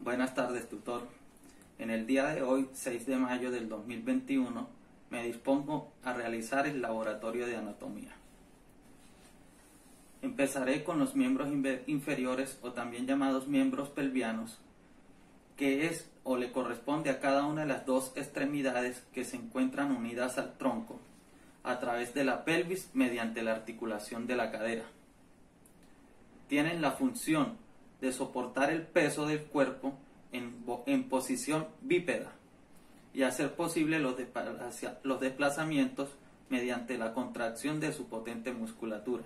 Buenas tardes, tutor. En el día de hoy, 6 de mayo del 2021, me dispongo a realizar el laboratorio de anatomía. Empezaré con los miembros inferiores, o también llamados miembros pelvianos, que es o le corresponde a cada una de las dos extremidades que se encuentran unidas al tronco a través de la pelvis mediante la articulación de la cadera. Tienen la función de soportar el peso del cuerpo en posición bípeda y hacer posible los desplazamientos mediante la contracción de su potente musculatura.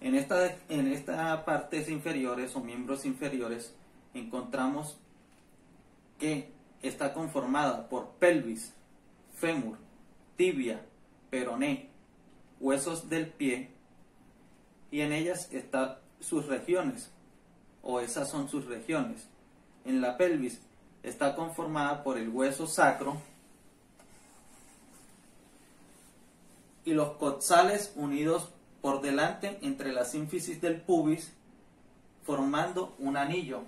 En esta partes inferiores o miembros inferiores encontramos que está conformada por pelvis, fémur, tibia, peroné, huesos del pie, y en ellas están sus regiones, o esas son sus regiones. En la pelvis está conformada por el hueso sacro y los coxales unidos por delante entre la sínfisis del pubis, formando un anillo.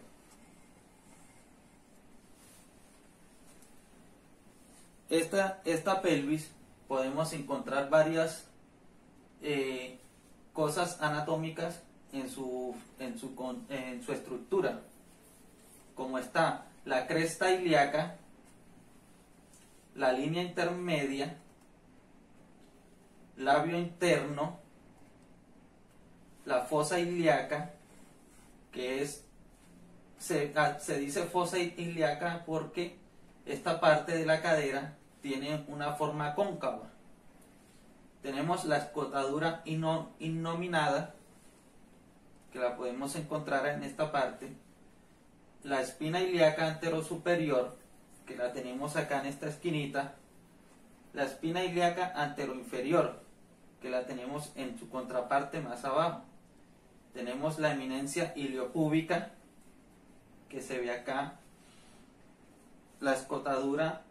Esta pelvis podemos encontrar varias cosas anatómicas en su estructura, como está la cresta ilíaca, la línea intermedia, labio interno, la fosa ilíaca, que se dice fosa ilíaca porque esta parte de la cadera tiene una forma cóncava. Tenemos la escotadura innominada, que la podemos encontrar en esta parte, la espina ilíaca anterosuperior, que la tenemos acá en esta esquinita, la espina ilíaca anteroinferior, que la tenemos en su contraparte más abajo. Tenemos la eminencia iliopúbica, que se ve acá, la escotadura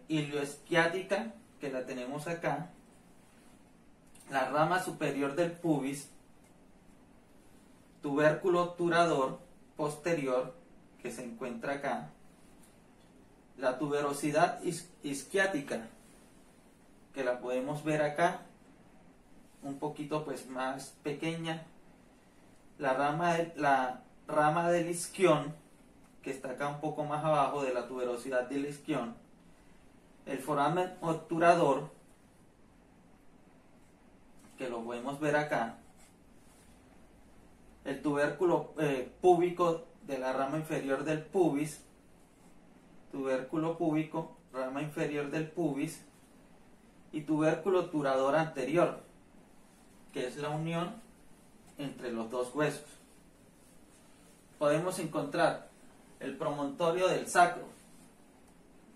ilioisquiática, que la tenemos acá, la rama superior del pubis, tubérculo obturador posterior, que se encuentra acá, la tuberosidad isquiática, que la podemos ver acá, un poquito pues más pequeña, la rama del isquión, que está acá un poco más abajo de la tuberosidad del isquión, el foramen obturador, que lo podemos ver acá, el tubérculo púbico de la rama inferior del pubis, tubérculo púbico, rama inferior del pubis, y tubérculo obturador anterior, que es la unión entre los dos huesos. Podemos encontrar el promontorio del sacro,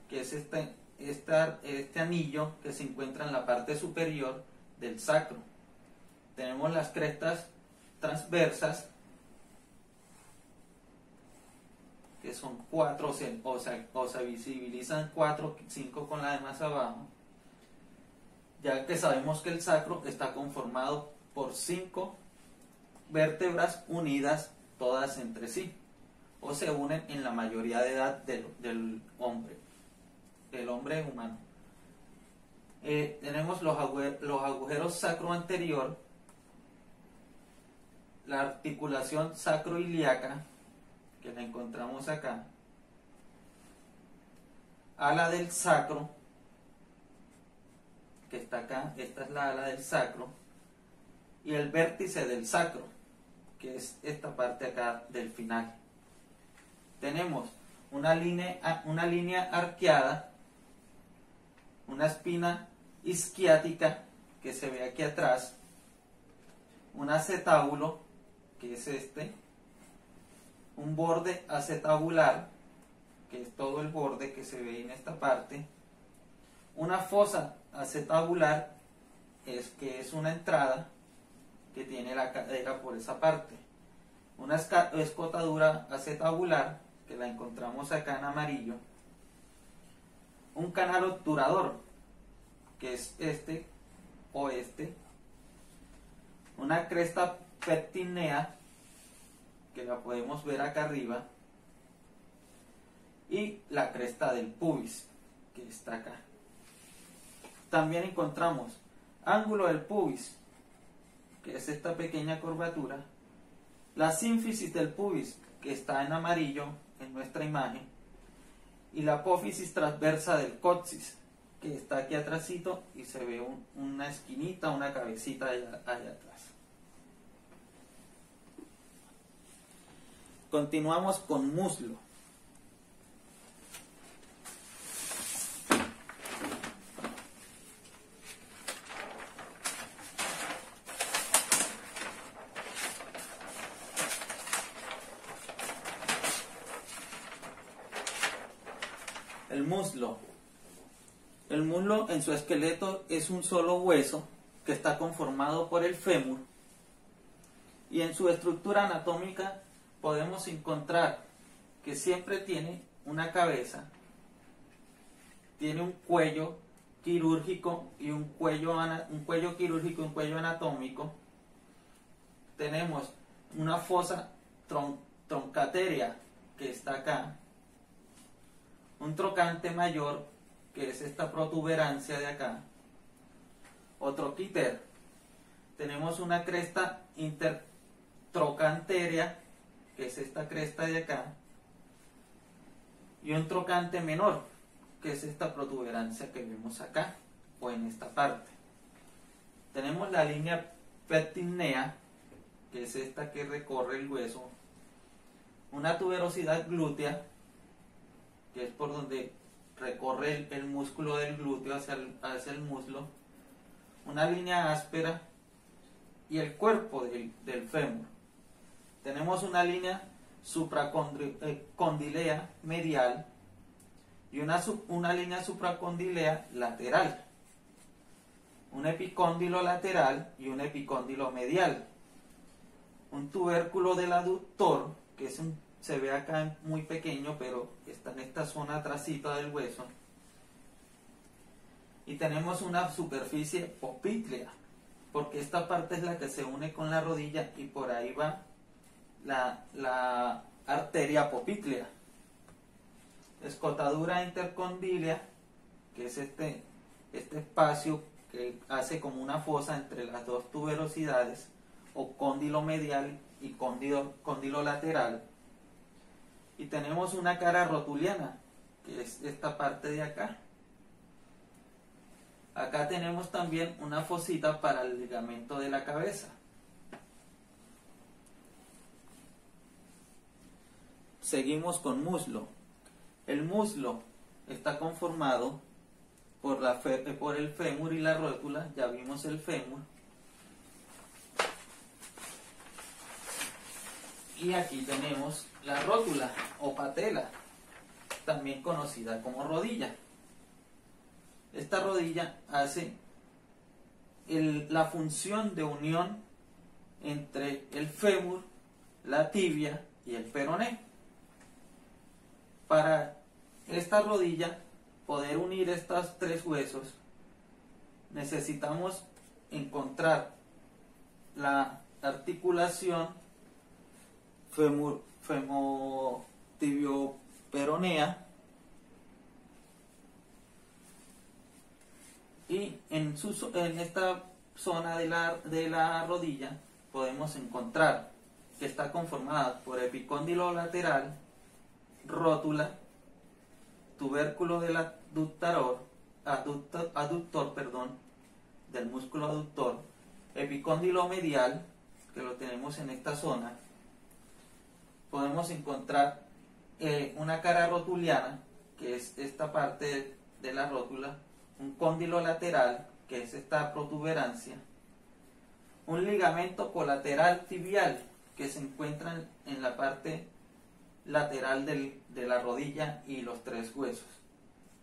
que es este anillo que se encuentra en la parte superior del sacro. Tenemos las crestas transversas, que son 4, o se visibilizan 4, 5 con la de más abajo, ya que sabemos que el sacro está conformado por 5 vértebras unidas todas entre sí, o se unen en la mayoría de edad del hombre humano. Tenemos los agujeros sacro anterior, la articulación sacroiliaca, que la encontramos acá, ala del sacro, que está acá, esta es la ala del sacro, y el vértice del sacro, que es esta parte acá del final. Tenemos una línea arqueada, una espina isquiática, que se ve aquí atrás, un acetábulo, que es un borde acetabular, que es todo el borde que se ve en esta parte, una fosa acetabular, que es una entrada que tiene la cadera por esa parte, una escotadura acetabular, que la encontramos acá en amarillo, un canal obturador, que es una cresta pectinea, que la podemos ver acá arriba, y la cresta del pubis, que está acá. También encontramos ángulo del pubis, que es esta pequeña curvatura, la sínfisis del pubis, que está en amarillo en nuestra imagen, y la apófisis transversa del coxis, que está aquí atrásito y se ve una esquinita, una cabecita allá atrás. Continuamos con muslo. El muslo. El muslo en su esqueleto es un solo hueso que está conformado por el fémur, y en su estructura anatómica podemos encontrar que siempre tiene una cabeza, tiene un cuello quirúrgico y un cuello quirúrgico y un cuello anatómico. Tenemos una fosa trochanteria que está acá, un trocante mayor, que es esta protuberancia de acá, otro quíter. Tenemos una cresta intertrocanteria, que es esta cresta de acá, y un trocante menor, que es esta protuberancia que vemos acá, o en esta parte. Tenemos la línea pectinea, que es esta que recorre el hueso, una tuberosidad glútea, que es por donde recorre el músculo del glúteo hacia el muslo, una línea áspera, y el cuerpo del fémur. Tenemos una línea supracondilea medial y una línea supracondilea lateral, un epicóndilo lateral y un epicóndilo medial, un tubérculo del aductor, que se ve acá muy pequeño, pero está en esta zona atrásita del hueso, y tenemos una superficie poplítea, porque esta parte es la que se une con la rodilla y por ahí va la arteria poplítea. Escotadura intercondilea, que es este espacio que hace como una fosa entre las dos tuberosidades, o cóndilo medial y cóndilo lateral. Y tenemos una cara rotuliana, que es esta parte de acá. Acá tenemos también una fosita para el ligamento de la cabeza. Seguimos con muslo. El muslo está conformado por el fémur y la rótula. Ya vimos el fémur. Y aquí tenemos la rótula o patela, también conocida como rodilla. Esta rodilla hace la función de unión entre el fémur, la tibia y el peroné. Para esta rodilla poder unir estos tres huesos, necesitamos encontrar la articulación femotibio-peronea, y en esta zona de la rodilla podemos encontrar que está conformada por epicóndilo lateral, rótula, tubérculo del aductor, del músculo aductor, epicóndilo medial, que lo tenemos en esta zona. Podemos encontrar una cara rotuliana, que es esta parte de la rótula, un cóndilo lateral, que es esta protuberancia, un ligamento colateral tibial, que se encuentra en la parte lateral de la rodilla y los tres huesos,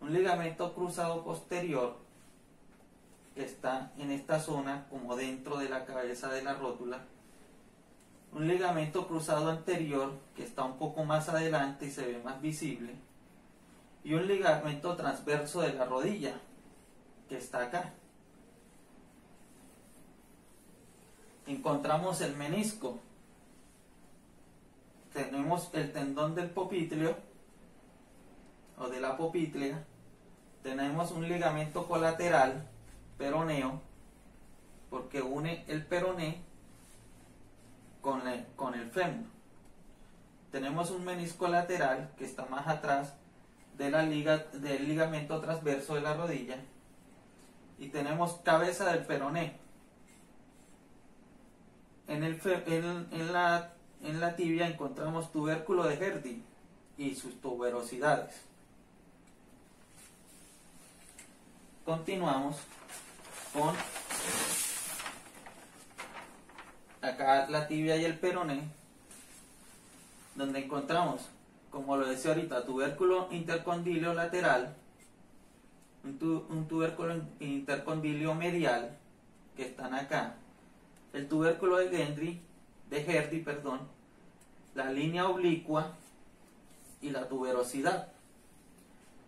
un ligamento cruzado posterior, que está en esta zona como dentro de la cabeza de la rótula, un ligamento cruzado anterior, que está un poco más adelante y se ve más visible, y un ligamento transverso de la rodilla, que está acá. Encontramos el menisco. tenemos el tendón del popitleo o de la popitlea, tenemos un ligamento colateral peroneo porque une el peroné con el fémur. Tenemos un menisco lateral que está más atrás de del ligamento transverso de la rodilla y tenemos cabeza del peroné. En la tibia encontramos tubérculo de Herdy y sus tuberosidades. Continuamos con acá la tibia y el peroné, donde encontramos, como lo decía ahorita, tubérculo intercondilio lateral, un tubérculo intercondilio medial, que están acá, el tubérculo de Herdy, la línea oblicua y la tuberosidad.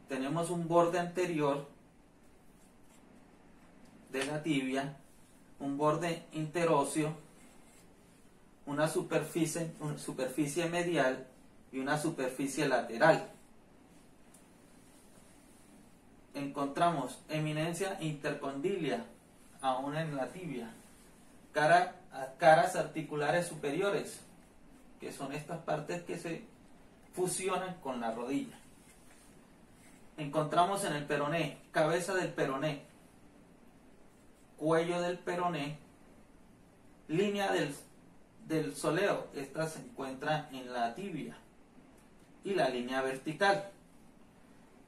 Tenemos un borde anterior de la tibia, un borde interóseo, una superficie medial y una superficie lateral. Encontramos eminencia intercondilia aún en la tibia, caras articulares superiores, que son estas partes que se fusionan con la rodilla. Encontramos en el peroné, cabeza del peroné, cuello del peroné, línea del soleo, esta se encuentra en la tibia, y la línea vertical.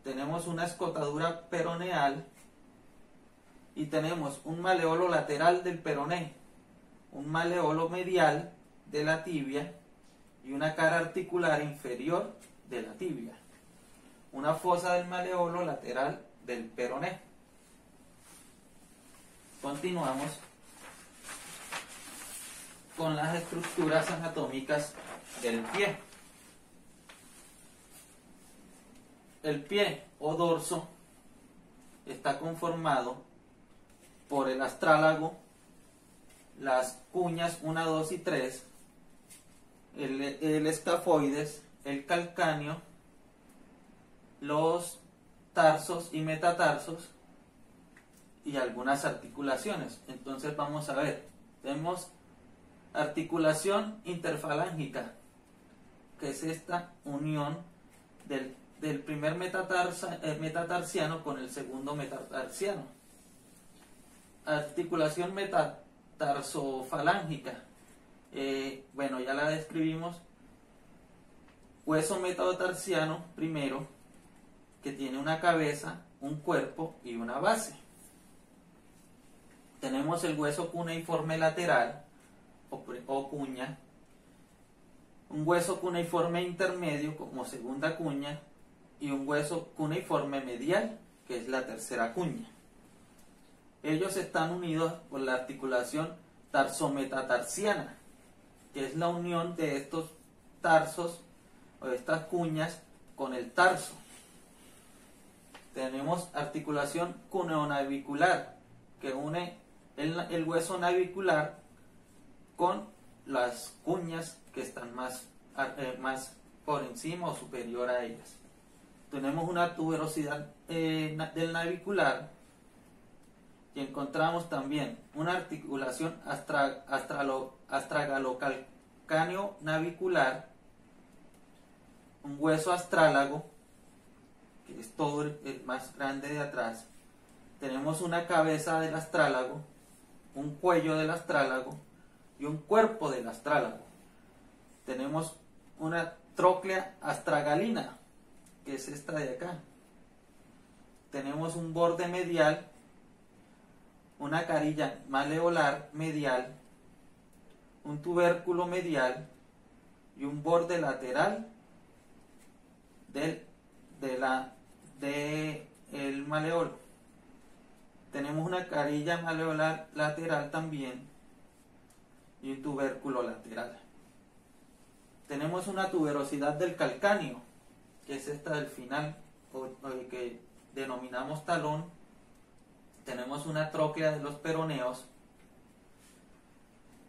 Tenemos una escotadura peroneal y tenemos un maleolo lateral del peroné, un maleolo medial de la tibia y una cara articular inferior de la tibia, una fosa del maleolo lateral del peroné. Continuamos con las estructuras anatómicas del pie. El pie o dorso está conformado por el astrálago, las cuñas 1, 2 y 3, el escafoides, el calcáneo, los tarsos y metatarsos y algunas articulaciones. Entonces vamos a ver, tenemos articulación interfalángica, que es esta unión del primer metatarsiano con el segundo metatarsiano. Articulación metatarsofalángica, bueno, ya la describimos. Hueso metatarsiano primero, que tiene una cabeza, un cuerpo y una base. Tenemos el hueso cuneiforme lateral o cuña, un hueso cuneiforme intermedio como segunda cuña y un hueso cuneiforme medial, que es la tercera cuña. Ellos están unidos por la articulación tarsometatarsiana, que es la unión de estos tarsos o de estas cuñas con el tarso. Tenemos articulación cuneonavicular, que une el hueso navicular con las cuñas que están más por encima o superior a ellas. Tenemos una tuberosidad del navicular y encontramos también una articulación astragalocalcáneo navicular, un hueso astrálago, que es todo el más grande de atrás. Tenemos una cabeza del astrálago, un cuello del astrálago y un cuerpo del astrálago. Tenemos una tróclea astragalina, que es esta de acá. Tenemos un borde medial, una carilla maleolar medial, un tubérculo medial y un borde lateral del maleolo. Tenemos una carilla maleolar lateral también y un tubérculo lateral. Tenemos una tuberosidad del calcáneo, que es esta del final, o que denominamos talón. Tenemos una tróclea de los peroneos,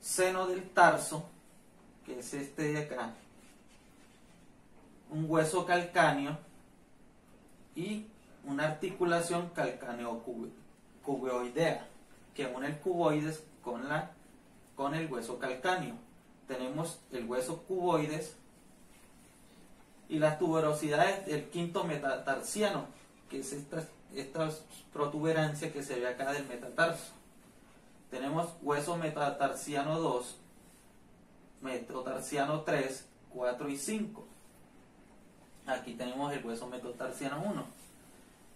seno del tarso, que es este de acá, un hueso calcáneo y una articulación calcáneo-cuboidea que une el cuboides con el hueso calcáneo. Tenemos el hueso cuboides y las tuberosidades del quinto metatarsiano, que es esta protuberancia que se ve acá del metatarso. Tenemos hueso metatarsiano 2, metatarsiano 3, 4 y 5. Aquí tenemos el hueso metatarsiano 1.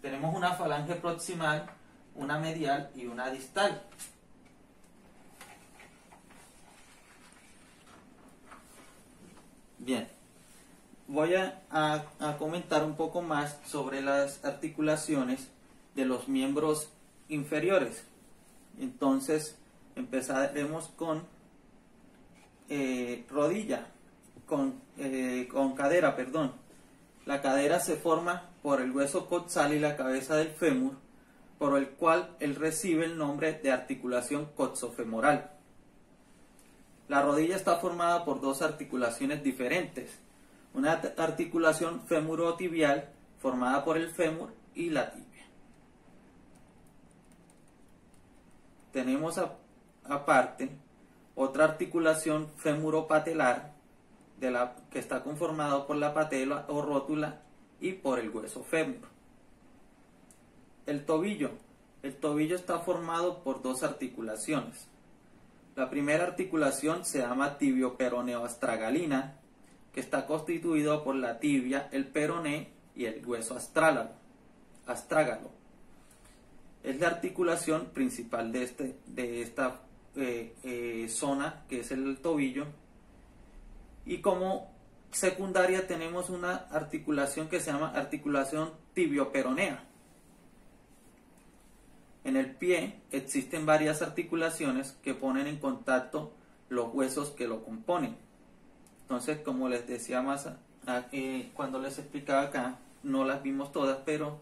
Tenemos una falange proximal, una medial y una distal. Bien, voy a comentar un poco más sobre las articulaciones de los miembros inferiores. Entonces empezaremos con rodilla, con cadera, perdón. La cadera se forma por el hueso coxal y la cabeza del fémur, por el cual él recibe el nombre de articulación coxofemoral. La rodilla está formada por dos articulaciones diferentes. Una articulación fémuro-tibial formada por el fémur y la tibia. Tenemos aparte otra articulación fémuro-patelar que está conformada por la patela o rótula y por el hueso fémur. El tobillo está formado por dos articulaciones. La primera articulación se llama tibio-peroneo-astragalina, que está constituido por la tibia, el peroné y el hueso astrágalo. Es la articulación principal de esta zona, que es el tobillo. Y como secundaria tenemos una articulación que se llama articulación tibio-peronea. En el pie existen varias articulaciones que ponen en contacto los huesos que lo componen. Entonces, como les decía más cuando les explicaba acá, no las vimos todas, pero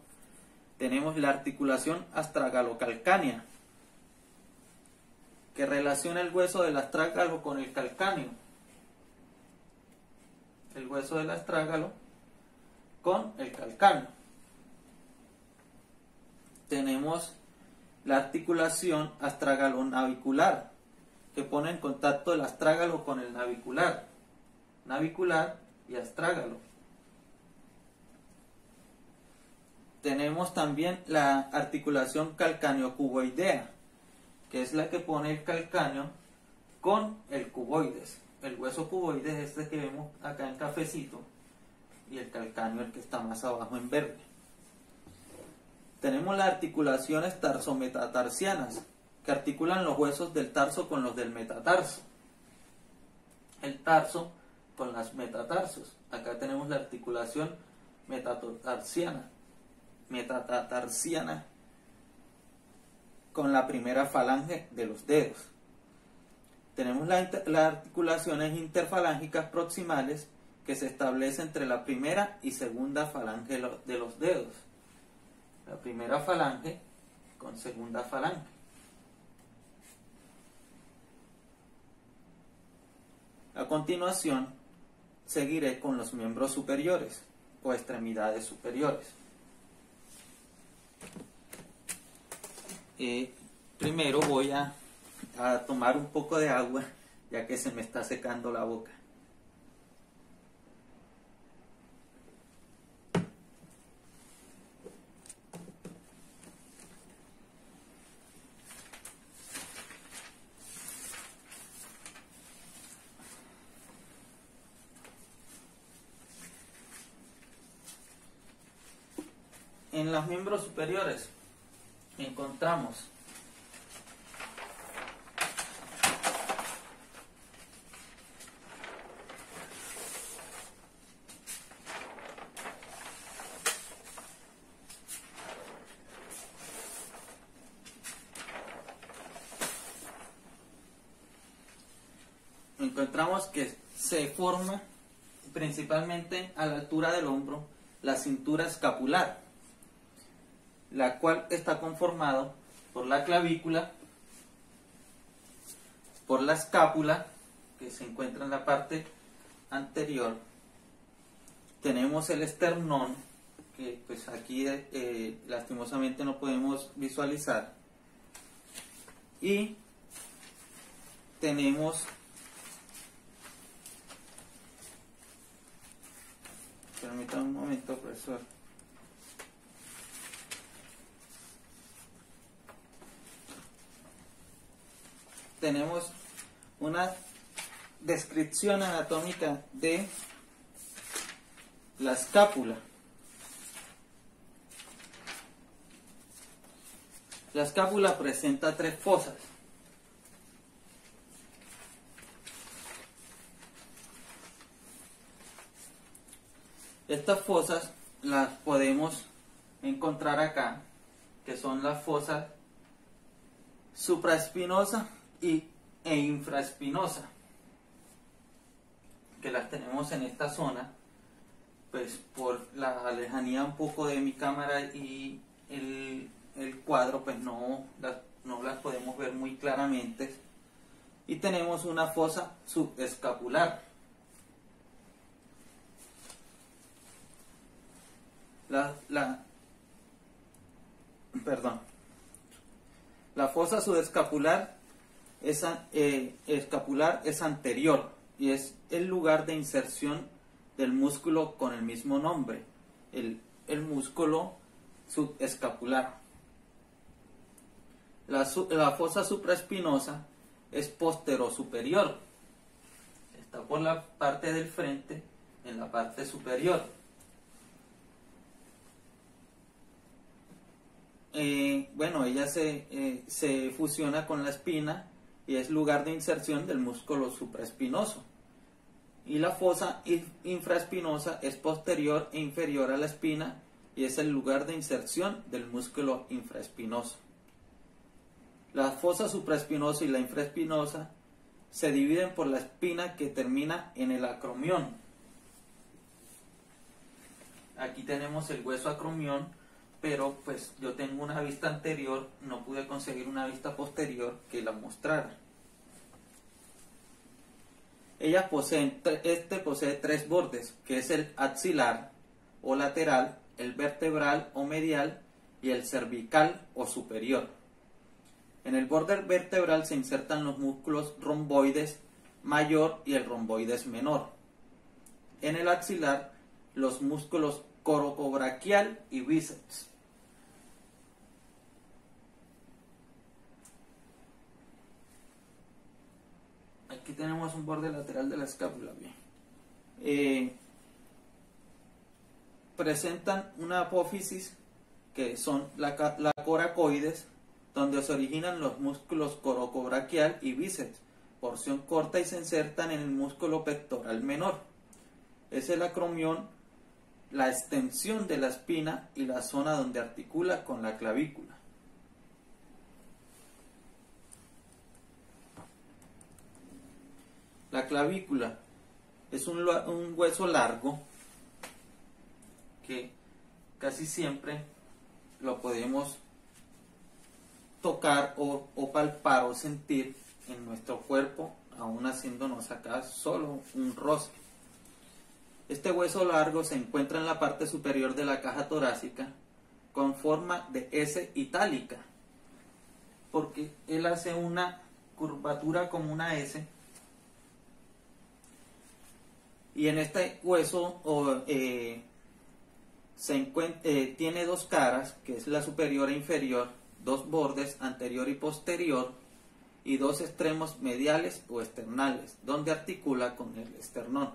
tenemos la articulación astragalo-calcánea, que relaciona el hueso del astrágalo con el calcáneo. El hueso del astrágalo con el calcáneo. Tenemos la articulación astragalo-navicular, que pone en contacto el astrágalo con el navicular y astrágalo. Tenemos también la articulación calcáneo-cuboidea, que es la que pone el calcáneo con el cuboides. El hueso cuboides es este que vemos acá en cafecito y el calcáneo el que está más abajo en verde. Tenemos las articulaciones tarsometatarsianas, que articulan los huesos del tarso con los del metatarso. El tarso con las metatarsos. Acá tenemos la articulación metatatarsiana con la primera falange de los dedos. Tenemos las articulaciones interfalángicas proximales que se establecen entre la primera y segunda falange de los dedos. La primera falange con segunda falange. A continuación, seguiré con los miembros superiores o extremidades superiores. Primero voy a tomar un poco de agua, ya que se me está secando la boca. En los miembros superiores encontramos que se forma principalmente a la altura del hombro la cintura escapular, la cual está conformado por la clavícula, por la escápula, que se encuentra en la parte anterior, tenemos el esternón, que pues aquí lastimosamente no podemos visualizar, y tenemos permítame un momento, profesor. Tenemos una descripción anatómica de la escápula. La escápula presenta 3 fosas. Estas fosas las podemos encontrar acá, que son las fosas supraespinosa e infraespinosa, que las tenemos en esta zona, pues por la lejanía un poco de mi cámara y el cuadro, pues no las podemos ver muy claramente. Y tenemos una fosa subescapular. La fosa subescapular escapular es anterior y es el lugar de inserción del músculo con el mismo nombre, el músculo subescapular. La fosa supraespinosa es posterosuperior, está por la parte del frente, en la parte superior. Bueno, ella se fusiona con la espina y es lugar de inserción del músculo supraespinoso. Y la fosa infraespinosa es posterior e inferior a la espina y es el lugar de inserción del músculo infraespinoso. La fosa supraespinosa y la infraespinosa se dividen por la espina que termina en el acromión. Aquí tenemos el hueso acromión, pero pues yo tengo una vista anterior, no pude conseguir una vista posterior que la mostrara. Posee 3 bordes, que es el axilar o lateral, el vertebral o medial y el cervical o superior. En el borde vertebral se insertan los músculos romboides mayor y el romboides menor. En el axilar, los músculos coracobraquial y bíceps. Aquí tenemos un borde lateral de la escápula. Presentan una apófisis que son la coracoides, donde se originan los músculos coracobraquial y bíceps, porción corta, y se insertan en el músculo pectoral menor. Es el acromión, la extensión de la espina y la zona donde articula con la clavícula. La clavícula es un hueso largo que casi siempre lo podemos tocar o palpar o sentir en nuestro cuerpo, aún haciéndonos acá solo un roce. Este hueso largo se encuentra en la parte superior de la caja torácica con forma de S itálica, porque él hace una curvatura como una S, y en este hueso tiene 2 caras, que es la superior e inferior, 2 bordes anterior y posterior, y 2 extremos mediales o esternales, donde articula con el esternón.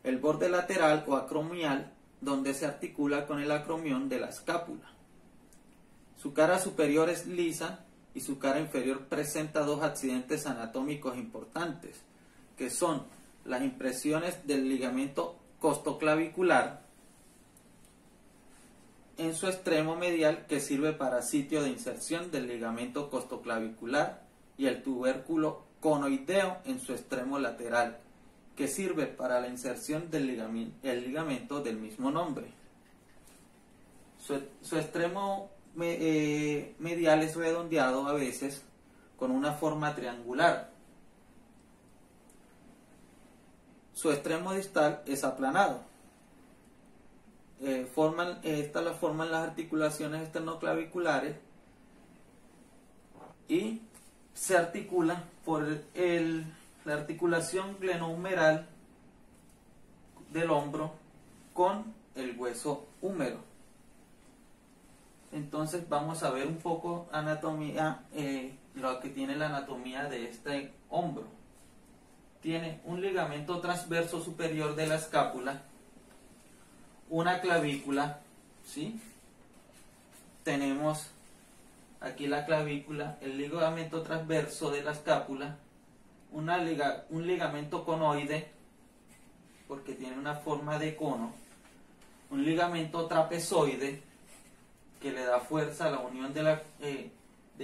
El borde lateral o acromial, donde se articula con el acromión de la escápula. Su cara superior es lisa y su cara inferior presenta 2 accidentes anatómicos importantes, que son las impresiones del ligamento costoclavicular en su extremo medial, que sirve para sitio de inserción del ligamento costoclavicular, y el tubérculo conoideo en su extremo lateral, que sirve para la inserción del ligamento del mismo nombre. Su extremo medial es redondeado a veces con una forma triangular. Su extremo distal es aplanado. Estas las forman las articulaciones esternoclaviculares y se articula por la articulación glenohumeral del hombro con el hueso húmero. Entonces vamos a ver un poco anatomía, lo que tiene la anatomía de este hombro. Tiene un ligamento transverso superior de la escápula, una clavícula, ¿sí? Tenemos aquí la clavícula, el ligamento transverso de la escápula, un ligamento conoide, porque tiene una forma de cono, un ligamento trapezoide, que le da fuerza a la unión de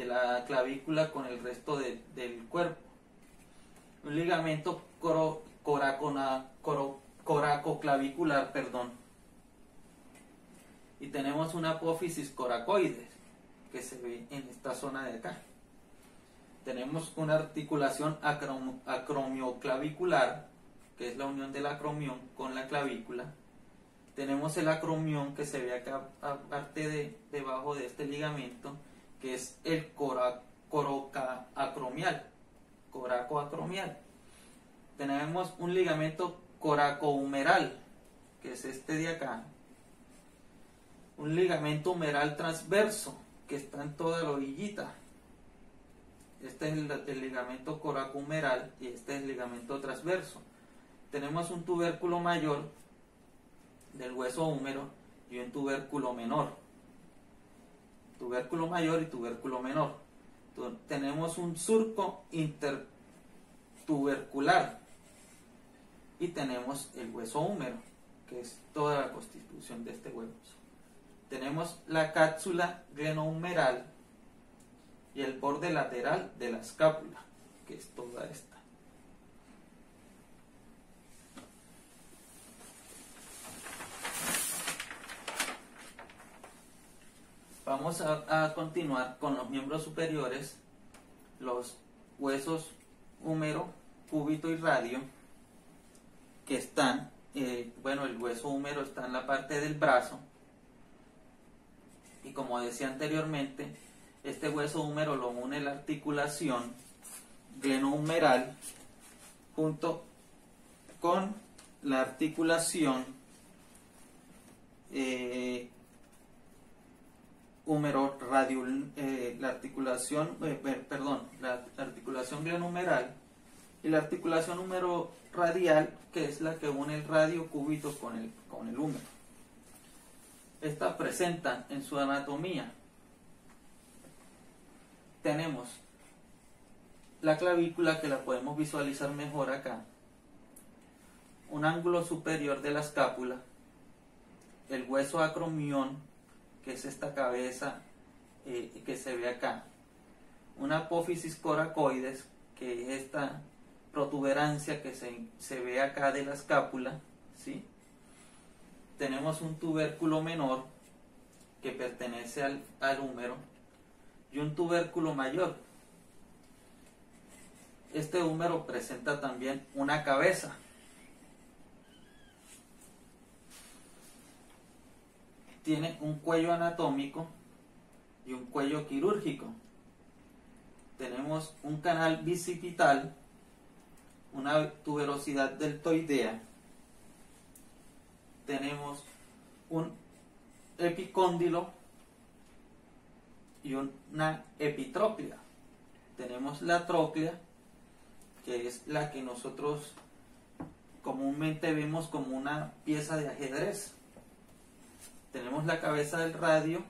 la clavícula con el resto del cuerpo, un ligamento coracoclavicular, y tenemos una apófisis coracoides, que se ve en esta zona de acá. Tenemos una articulación acromioclavicular, que es la unión del acromión con la clavícula. Tenemos el acromión, que se ve acá aparte debajo de este ligamento, que es el coracoacromial. Tenemos un ligamento coracohumeral, que es este de acá. Un ligamento humeral transverso, que está en toda la orillita. Este es el ligamento coracohumeral y este es el ligamento transverso. Tenemos un tubérculo mayor del hueso húmero y un tubérculo menor. Tubérculo mayor y tubérculo menor. Tenemos un surco intertubercular y tenemos el hueso húmero, que es toda la constitución de este hueso. Tenemos la cápsula glenohumeral y el borde lateral de la escápula, que es toda esta. Vamos a continuar con los miembros superiores, los huesos húmero, cúbito y radio, que están, el hueso húmero está en la parte del brazo, y como decía anteriormente, este hueso húmero lo une la articulación glenohumeral junto con la articulación húmero radio, la articulación glenohumeral y la articulación húmero radial, que es la que une el radio cúbito con el húmero. Estas presentan en su anatomía, tenemos la clavícula, que la podemos visualizar mejor acá, un ángulo superior de la escápula, el hueso acromión, que es esta cabeza que se ve acá, una apófisis coracoides, que es esta protuberancia que se ve acá de la escápula, ¿sí? Tenemos un tubérculo menor, que pertenece al húmero, y un tubérculo mayor. Este húmero presenta también una cabeza. Tiene un cuello anatómico y un cuello quirúrgico. Tenemos un canal bicipital, una tuberosidad deltoidea. Tenemos un epicóndilo y una epitróclea. Tenemos la tróclea, que es la que nosotros comúnmente vemos como una pieza de ajedrez. Tenemos la cabeza del radio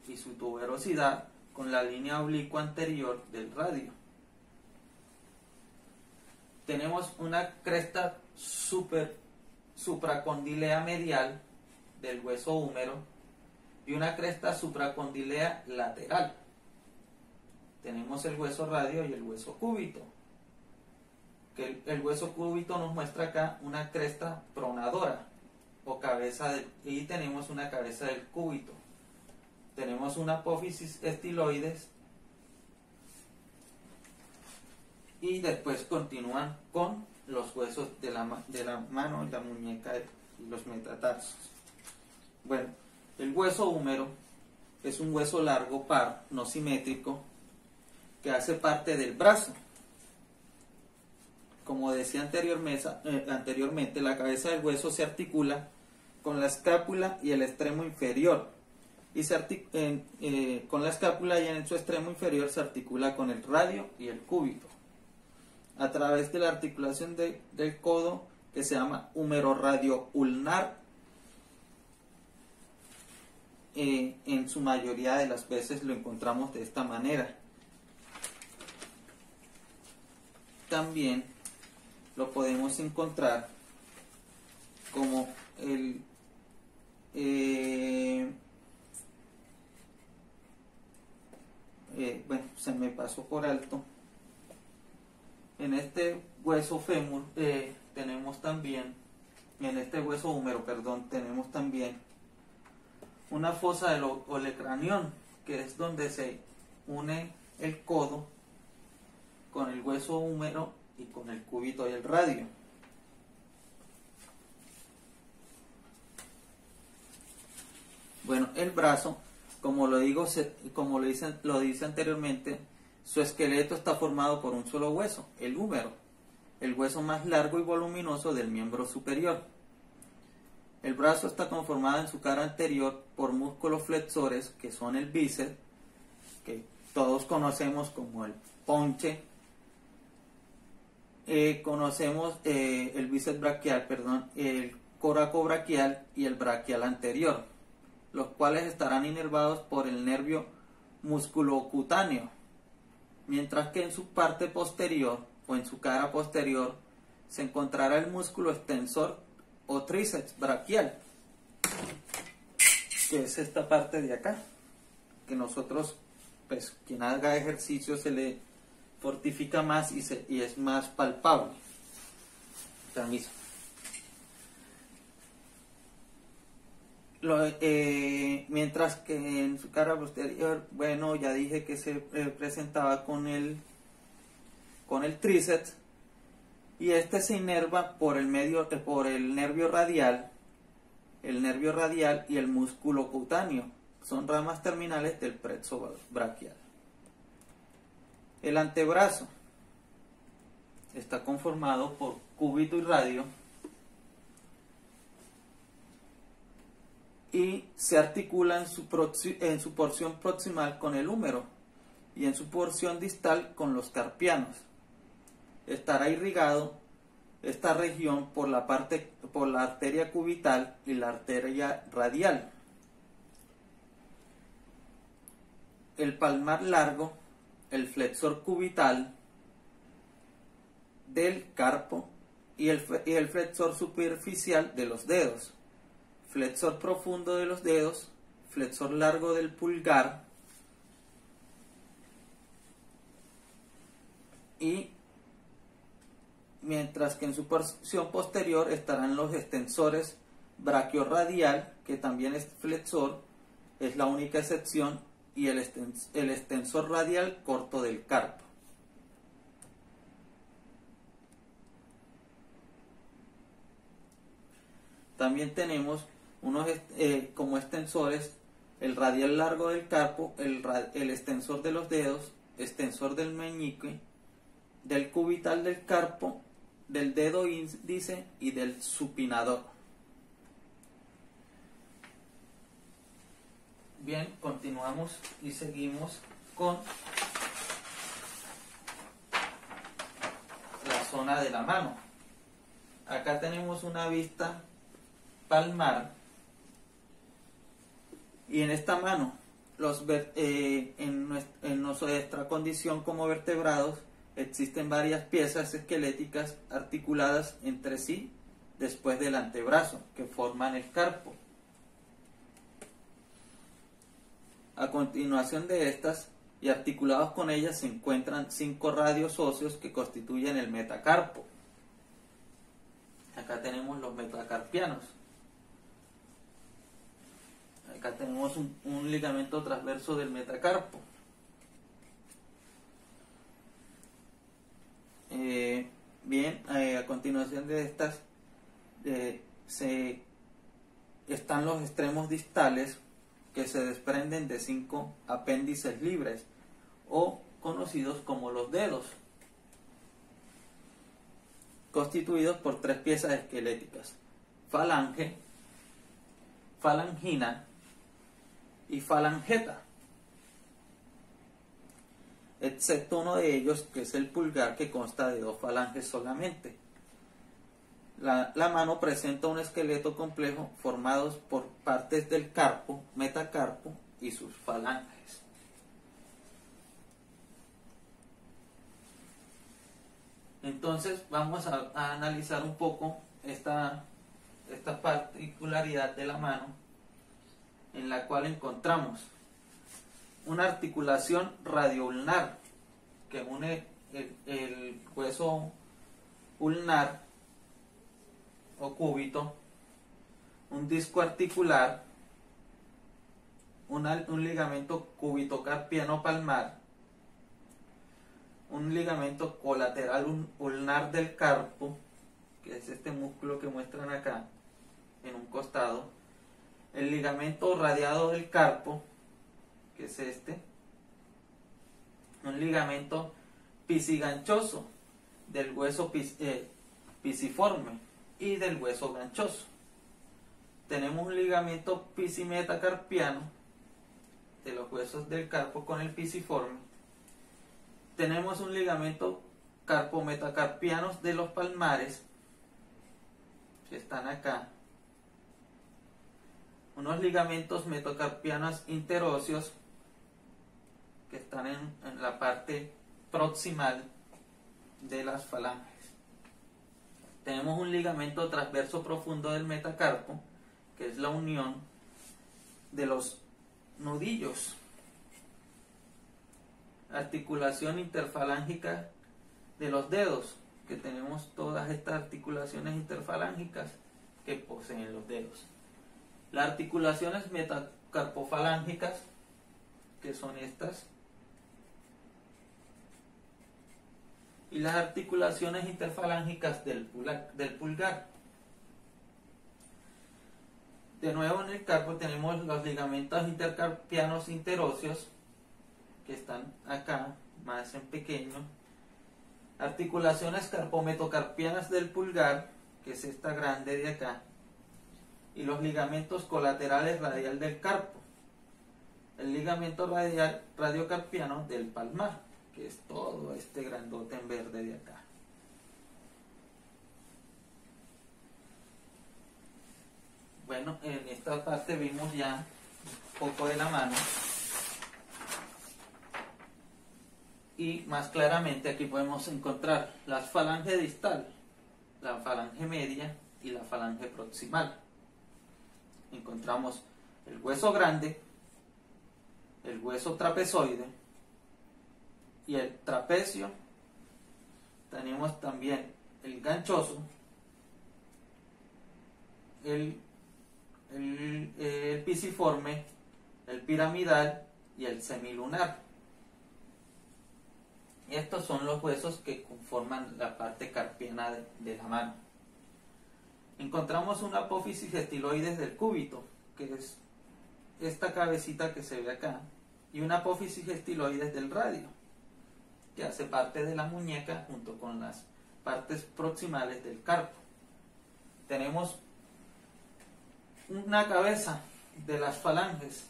y su tuberosidad con la línea oblicua anterior del radio. Tenemos una cresta supracondilea medial del hueso húmero y una cresta supracondilea lateral. Tenemos el hueso radio y el hueso cúbito. Que el hueso cúbito nos muestra acá una cresta pronadora o cabeza y tenemos una cabeza del cúbito. Tenemos una apófisis estiloides y después continúan con los huesos de la mano y la muñeca los metatarsos. Bueno, el hueso húmero es un hueso largo par, no simétrico, que hace parte del brazo. Como decía anteriormente, la cabeza del hueso se articula con la escápula y el extremo inferior. Y con la escápula y en su extremo inferior se articula con el radio y el cúbito, a través de la articulación del codo, que se llama húmero radio ulnar. En su mayoría de las veces lo encontramos de esta manera. También lo podemos encontrar como bueno, se me pasó por alto. En este hueso fémur tenemos también, en este hueso húmero, perdón, tenemos también una fosa del olecranión, que es donde se une el codo con el hueso húmero y con el cúbito y el radio. Bueno, el brazo, como lo dice anteriormente, su esqueleto está formado por un solo hueso, el húmero, el hueso más largo y voluminoso del miembro superior. El brazo está conformado en su cara anterior por músculos flexores, que son el bíceps, que todos conocemos como el ponche. Conocemos el bíceps braquial, el coracobraquial y el braquial anterior, los cuales estarán inervados por el nervio musculocutáneo, mientras que en su parte posterior o en su cara posterior se encontrará el músculo extensor o tríceps braquial, que es esta parte de acá, que nosotros, pues quien haga ejercicio se le fortifica más y es más palpable. Permiso. Mientras que en su cara posterior, bueno, ya dije que se presentaba con el tríceps, y este se inerva por el nervio radial, y el músculo cutáneo. Son ramas terminales del plexo braquial. El antebrazo está conformado por cúbito y radio, y se articula en su porción proximal con el húmero y en su porción distal con los carpianos. Estará irrigado esta región por la arteria cubital y la arteria radial. El palmar largo, el flexor cubital del carpo y el flexor superficial de los dedos, flexor profundo de los dedos, flexor largo del pulgar, y mientras que en su porción posterior estarán los extensores braquiorradial, que también es flexor, es la única excepción, y el extensor radial corto del carpo. También tenemos unos como extensores: el radial largo del carpo, el extensor de los dedos, extensor del meñique, del cubital del carpo, del dedo índice y del supinador. Bien, continuamos y seguimos con la zona de la mano. Acá tenemos una vista palmar, y en esta mano en nuestra condición como vertebrados existen varias piezas esqueléticas articuladas entre sí después del antebrazo, que forman el carpo. A continuación de estas y articulados con ellas se encuentran 5 radios óseos que constituyen el metacarpo. Acá tenemos los metacarpianos. Acá tenemos un ligamento transverso del metacarpo. Bien, a continuación de estas se están los extremos distales que se desprenden de 5 apéndices libres o conocidos como los dedos, constituidos por 3 piezas esqueléticas: falange, falangina y falangeta, excepto uno de ellos, que es el pulgar, que consta de 2 falanges solamente. La mano presenta un esqueleto complejo formado por partes del carpo, metacarpo y sus falanges. Entonces vamos a analizar un poco esta particularidad de la mano, en la cual encontramos una articulación radioulnar que une el hueso ulnar o cúbito, un disco articular, un ligamento cúbito-carpiano palmar, un ligamento colateral ulnar del carpo, que es este músculo que muestran acá en un costado, el ligamento radiado del carpo, que es este, un ligamento pisiganchoso del hueso pisiforme y del hueso ganchoso. Tenemos un ligamento pisimetacarpiano de los huesos del carpo con el pisiforme. Tenemos un ligamento carpometacarpianos de los palmares, que están acá. Unos ligamentos metacarpianos interóseos, que están en la parte proximal de las falanges. Tenemos un ligamento transverso profundo del metacarpo, que es la unión de los nudillos. Articulación interfalángica de los dedos, que tenemos todas estas articulaciones interfalángicas que poseen los dedos. Las articulaciones metacarpofalángicas, que son estas, y las articulaciones interfalángicas del pulgar. De nuevo, en el carpo tenemos los ligamentos intercarpianos interóseos, que están acá, más en pequeño. Articulaciones carpometocarpianas del pulgar, que es esta grande de acá. Y los ligamentos colaterales radial del carpo. El ligamento radial radiocarpiano del palmar, que es todo este grandote en verde de acá. Bueno, en esta parte vimos ya un poco de la mano, y más claramente aquí podemos encontrar la falange distal, la falange media y la falange proximal. Encontramos el hueso grande, el hueso trapezoide y el trapecio. Tenemos también el ganchoso, el pisiforme, el piramidal y el semilunar. Estos son los huesos que conforman la parte carpiana de la mano. Encontramos una apófisis estiloides del cúbito, que es esta cabecita que se ve acá, y una apófisis estiloides del radio, que hace parte de la muñeca junto con las partes proximales del carpo. Tenemos una cabeza de las falanges,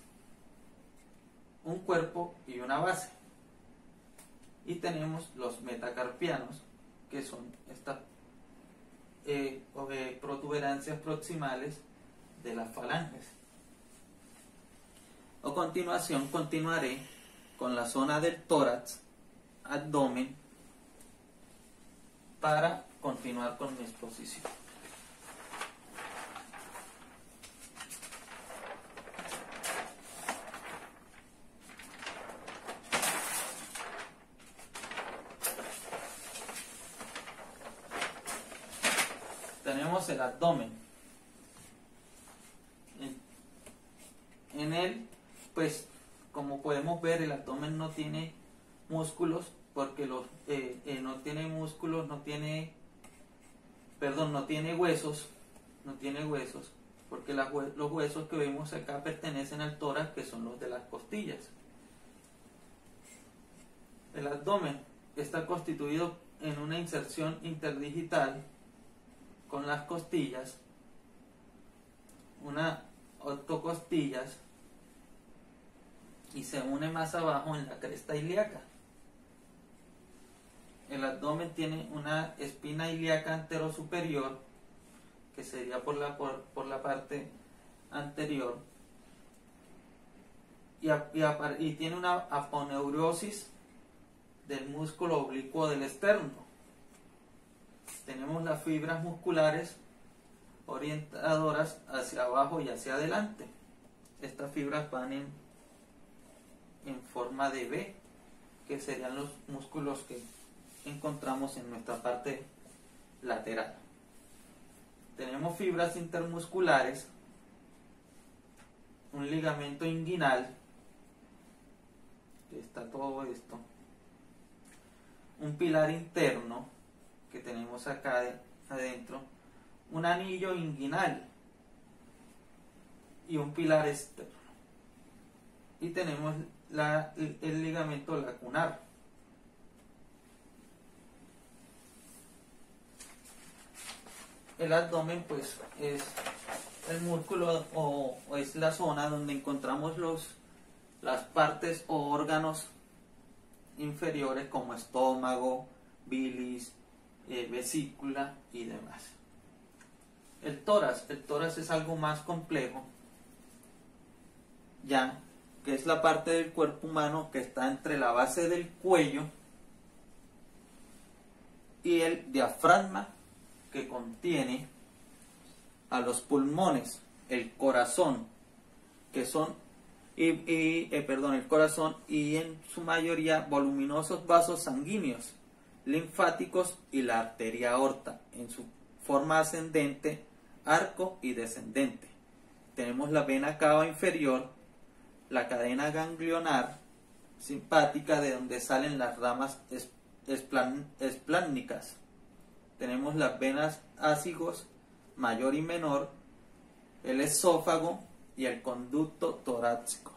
un cuerpo y una base. Y tenemos los metacarpianos, que son estas protuberancias proximales de las falanges. A continuación continuaré con la zona del tórax, abdomen, para continuar con mi exposición. Tenemos el abdomen. En él, pues, como podemos ver, el abdomen no tiene músculos, porque no tiene músculos, no tiene huesos, porque los huesos que vemos acá pertenecen al tórax, que son los de las costillas. El abdomen está constituido en una inserción interdigital con las costillas, una octocostillas, y se une más abajo en la cresta ilíaca. El abdomen tiene una espina ilíaca anterosuperior, que sería por la parte anterior, y tiene una aponeurosis del músculo oblicuo del esterno. Tenemos las fibras musculares orientadoras hacia abajo y hacia adelante. Estas fibras van en forma de V, que serían los músculos que encontramos en nuestra parte lateral. Tenemos fibras intermusculares, un ligamento inguinal, que está todo esto, un pilar interno que tenemos acá adentro, un anillo inguinal y un pilar externo, y tenemos el ligamento lacunar. El abdomen pues es el músculo o es la zona donde encontramos las partes o órganos inferiores como estómago, bilis, vesícula y demás. El tórax es algo más complejo, ya que es la parte del cuerpo humano que está entre la base del cuello y el diafragma, que contiene a los pulmones, el corazón, que son el corazón y en su mayoría voluminosos vasos sanguíneos, linfáticos y la arteria aorta en su forma ascendente, arco y descendente. Tenemos la vena cava inferior, la cadena ganglionar simpática, de donde salen las ramas espláncnicas. Tenemos las venas ácigos mayor y menor, el esófago y el conducto torácico.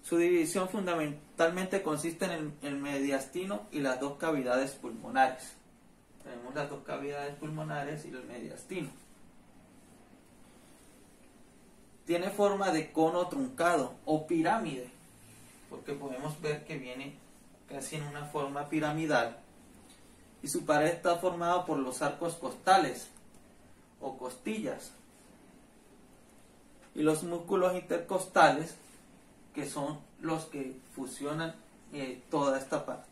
Su división fundamentalmente consiste en el mediastino y las dos cavidades pulmonares. Tenemos las dos cavidades pulmonares y el mediastino. Tiene forma de cono truncado o pirámide, porque podemos ver que viene casi en una forma piramidal, y su pared está formada por los arcos costales o costillas y los músculos intercostales, que son los que fusionan toda esta parte.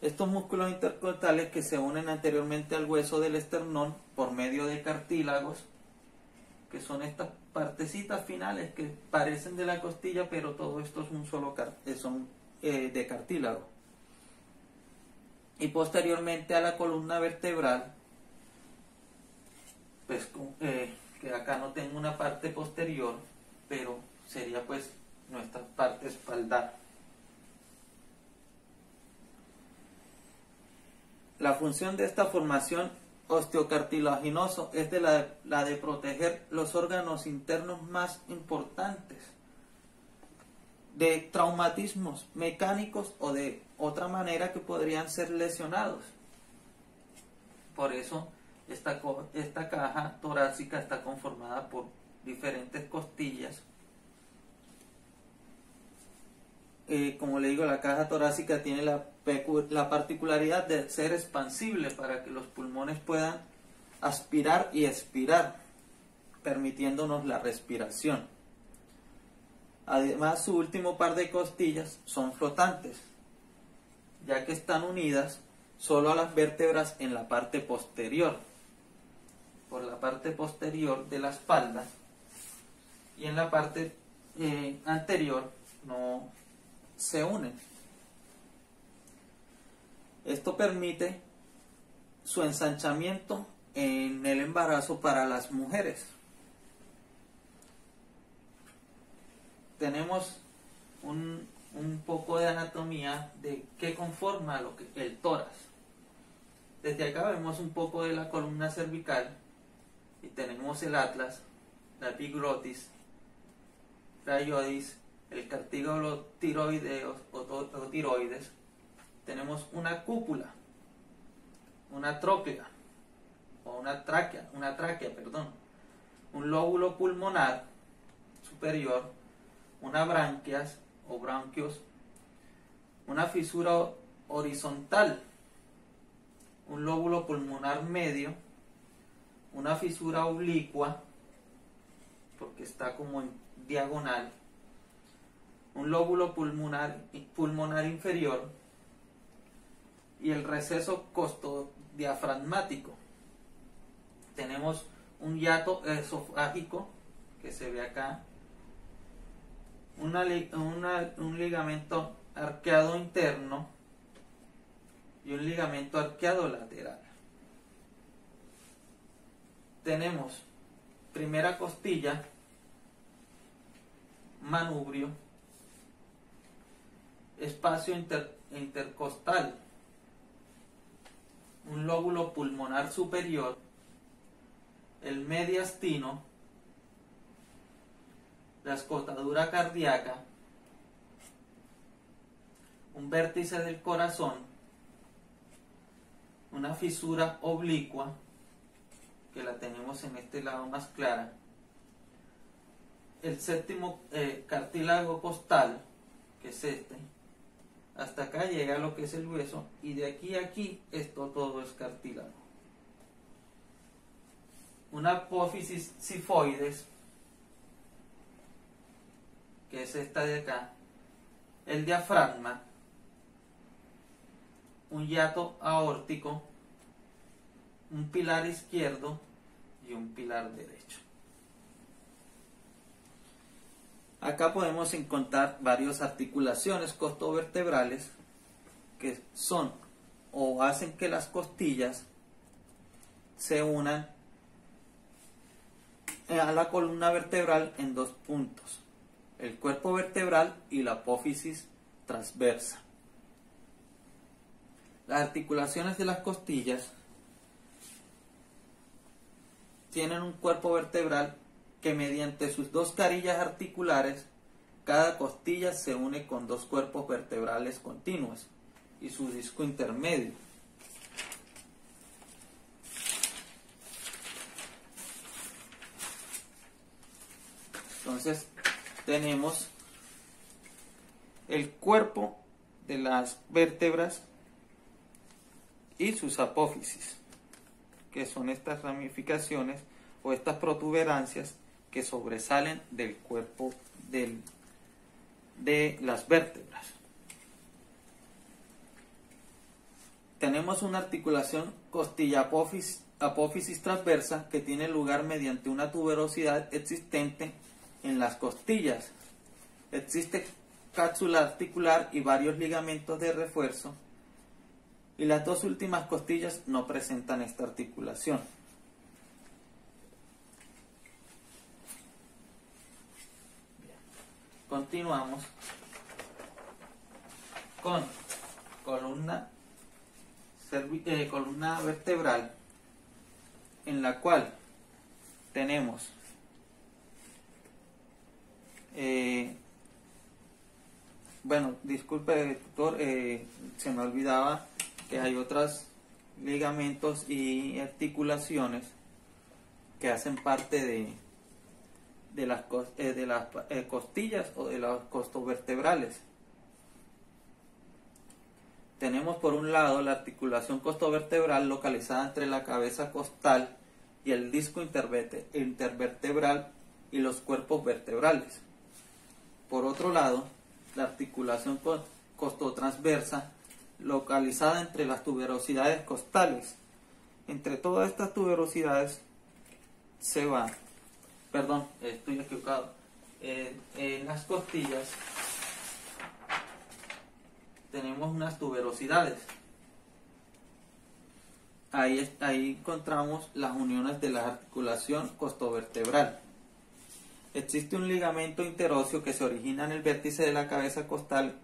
Estos músculos intercostales, que se unen anteriormente al hueso del esternón por medio de cartílagos, que son estas partecitas finales que parecen de la costilla, pero todo esto es un solo son de cartílago. Y posteriormente a la columna vertebral, pues que acá no tengo una parte posterior, pero sería pues nuestra parte espaldar. La función de esta formación osteocartilaginoso es de la de proteger los órganos internos más importantes de traumatismos mecánicos o de otra manera que podrían ser lesionados. Por eso esta caja torácica está conformada por diferentes costillas. Como le digo, la caja torácica tiene la particularidad de ser expansible para que los pulmones puedan aspirar y expirar, permitiéndonos la respiración. Además, su último par de costillas son flotantes, ya que están unidas solo a las vértebras en la parte posterior, por la parte posterior de la espalda, y en la parte anterior no se unen. Esto permite su ensanchamiento en el embarazo para las mujeres. Tenemos un poco de anatomía de qué conforma el tórax. Desde acá vemos un poco de la columna cervical, y tenemos el atlas, la epiglotis, rayoides, el cartílago tiroideo o tiroides. Tenemos una cúpula, una tráquea, un lóbulo pulmonar superior, una branquias o bronquios, una fisura horizontal, un lóbulo pulmonar medio, una fisura oblicua, porque está como en diagonal, un lóbulo pulmonar inferior y el receso costodiafragmático. Tenemos un hiato esofágico que se ve acá, un ligamento arqueado interno y un ligamento arqueado lateral. Tenemos primera costilla, manubrio, espacio intercostal, un lóbulo pulmonar superior, el mediastino, la escotadura cardíaca, un vértice del corazón, una fisura oblicua, que la tenemos en este lado más clara, el séptimo cartílago costal, que es este, hasta acá llega lo que es el hueso, y de aquí a aquí esto todo es cartílago. Una apófisis sifoides, que es esta de acá, el diafragma, un hiato aórtico, un pilar izquierdo y un pilar derecho. Acá podemos encontrar varias articulaciones costovertebrales que son o hacen que las costillas se unan a la columna vertebral en dos puntos: el cuerpo vertebral y la apófisis transversa. Las articulaciones de las costillas tienen un cuerpo vertebral que mediante sus dos carillas articulares, cada costilla se une con dos cuerpos vertebrales continuos y su disco intermedio. Entonces tenemos el cuerpo de las vértebras y sus apófisis, que son estas ramificaciones o estas protuberancias que sobresalen del cuerpo de las vértebras. Tenemos una articulación costilla-apófisis transversa que tiene lugar mediante una tuberosidad existente en las costillas. Existe cápsula articular y varios ligamentos de refuerzo, y las dos últimas costillas no presentan esta articulación. Continuamos con columna vertebral, en la cual tenemos bueno, disculpe, doctor, se me olvidaba que hay otros ligamentos y articulaciones que hacen parte de las costillas o de los costovertebrales. Tenemos por un lado la articulación costovertebral localizada entre la cabeza costal y el disco intervertebral y los cuerpos vertebrales. Por otro lado, la articulación costotransversa localizada entre las tuberosidades costales. Entre todas estas tuberosidades se va, perdón, estoy equivocado, en las costillas tenemos unas tuberosidades. Ahí encontramos las uniones de la articulación costovertebral. Existe un ligamento interóseo que se origina en el vértice de la cabeza costal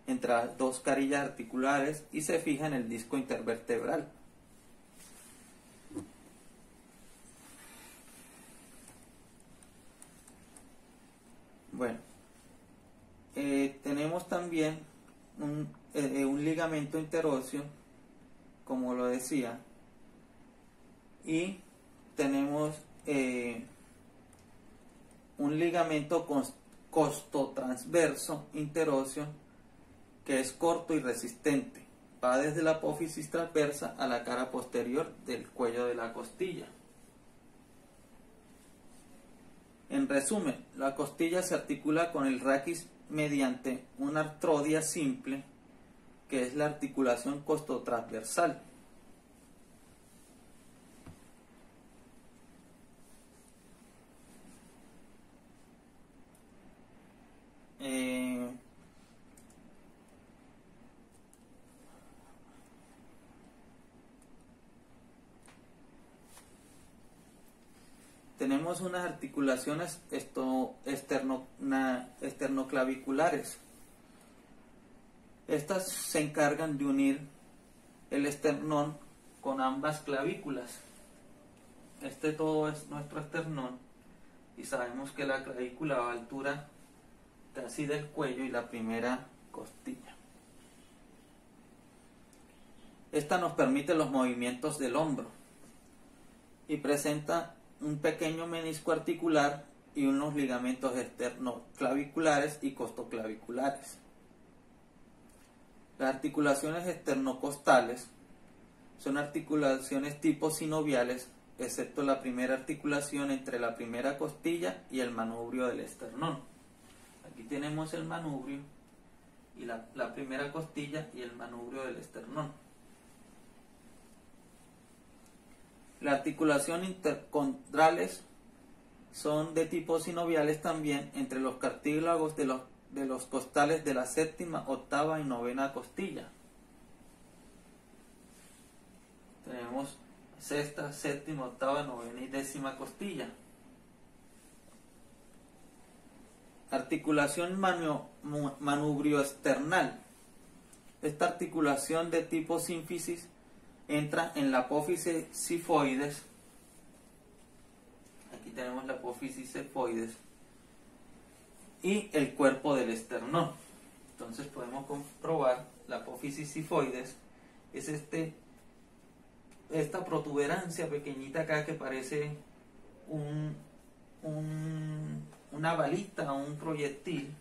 entre las dos carillas articulares y se fija en el disco intervertebral. también un ligamento interóseo, como lo decía, y tenemos un ligamento costotransverso interóseo que es corto y resistente. Va desde la apófisis transversa a la cara posterior del cuello de la costilla. En resumen, la costilla se articula con el raquis mediante una artrodia simple, que es la articulación costotransversal. Tenemos unas articulaciones esternoclaviculares. Estas se encargan de unir el esternón con ambas clavículas. Todo es nuestro esternón y sabemos que la clavícula va a altura casi del cuello y la primera costilla. Esta nos permite los movimientos del hombro y presenta un pequeño menisco articular y unos ligamentos esternoclaviculares y costoclaviculares. Las articulaciones esternocostales son articulaciones tipo sinoviales, excepto la primera articulación entre la primera costilla y el manubrio del esternón. Aquí tenemos el manubrio y la primera costilla y el manubrio del esternón. Las articulaciones intercondrales son de tipo sinoviales también entre los cartílagos de los costales de la séptima, octava y novena costilla. Tenemos sexta, séptima, octava, novena y décima costilla. Articulación manubrio-esternal. Esta articulación de tipo sínfisis entra en la apófisis sifoides. Aquí tenemos la apófisis sifoides y el cuerpo del esternón. Entonces podemos comprobar la apófisis sifoides es esta protuberancia pequeñita acá que parece una balita o un proyectil,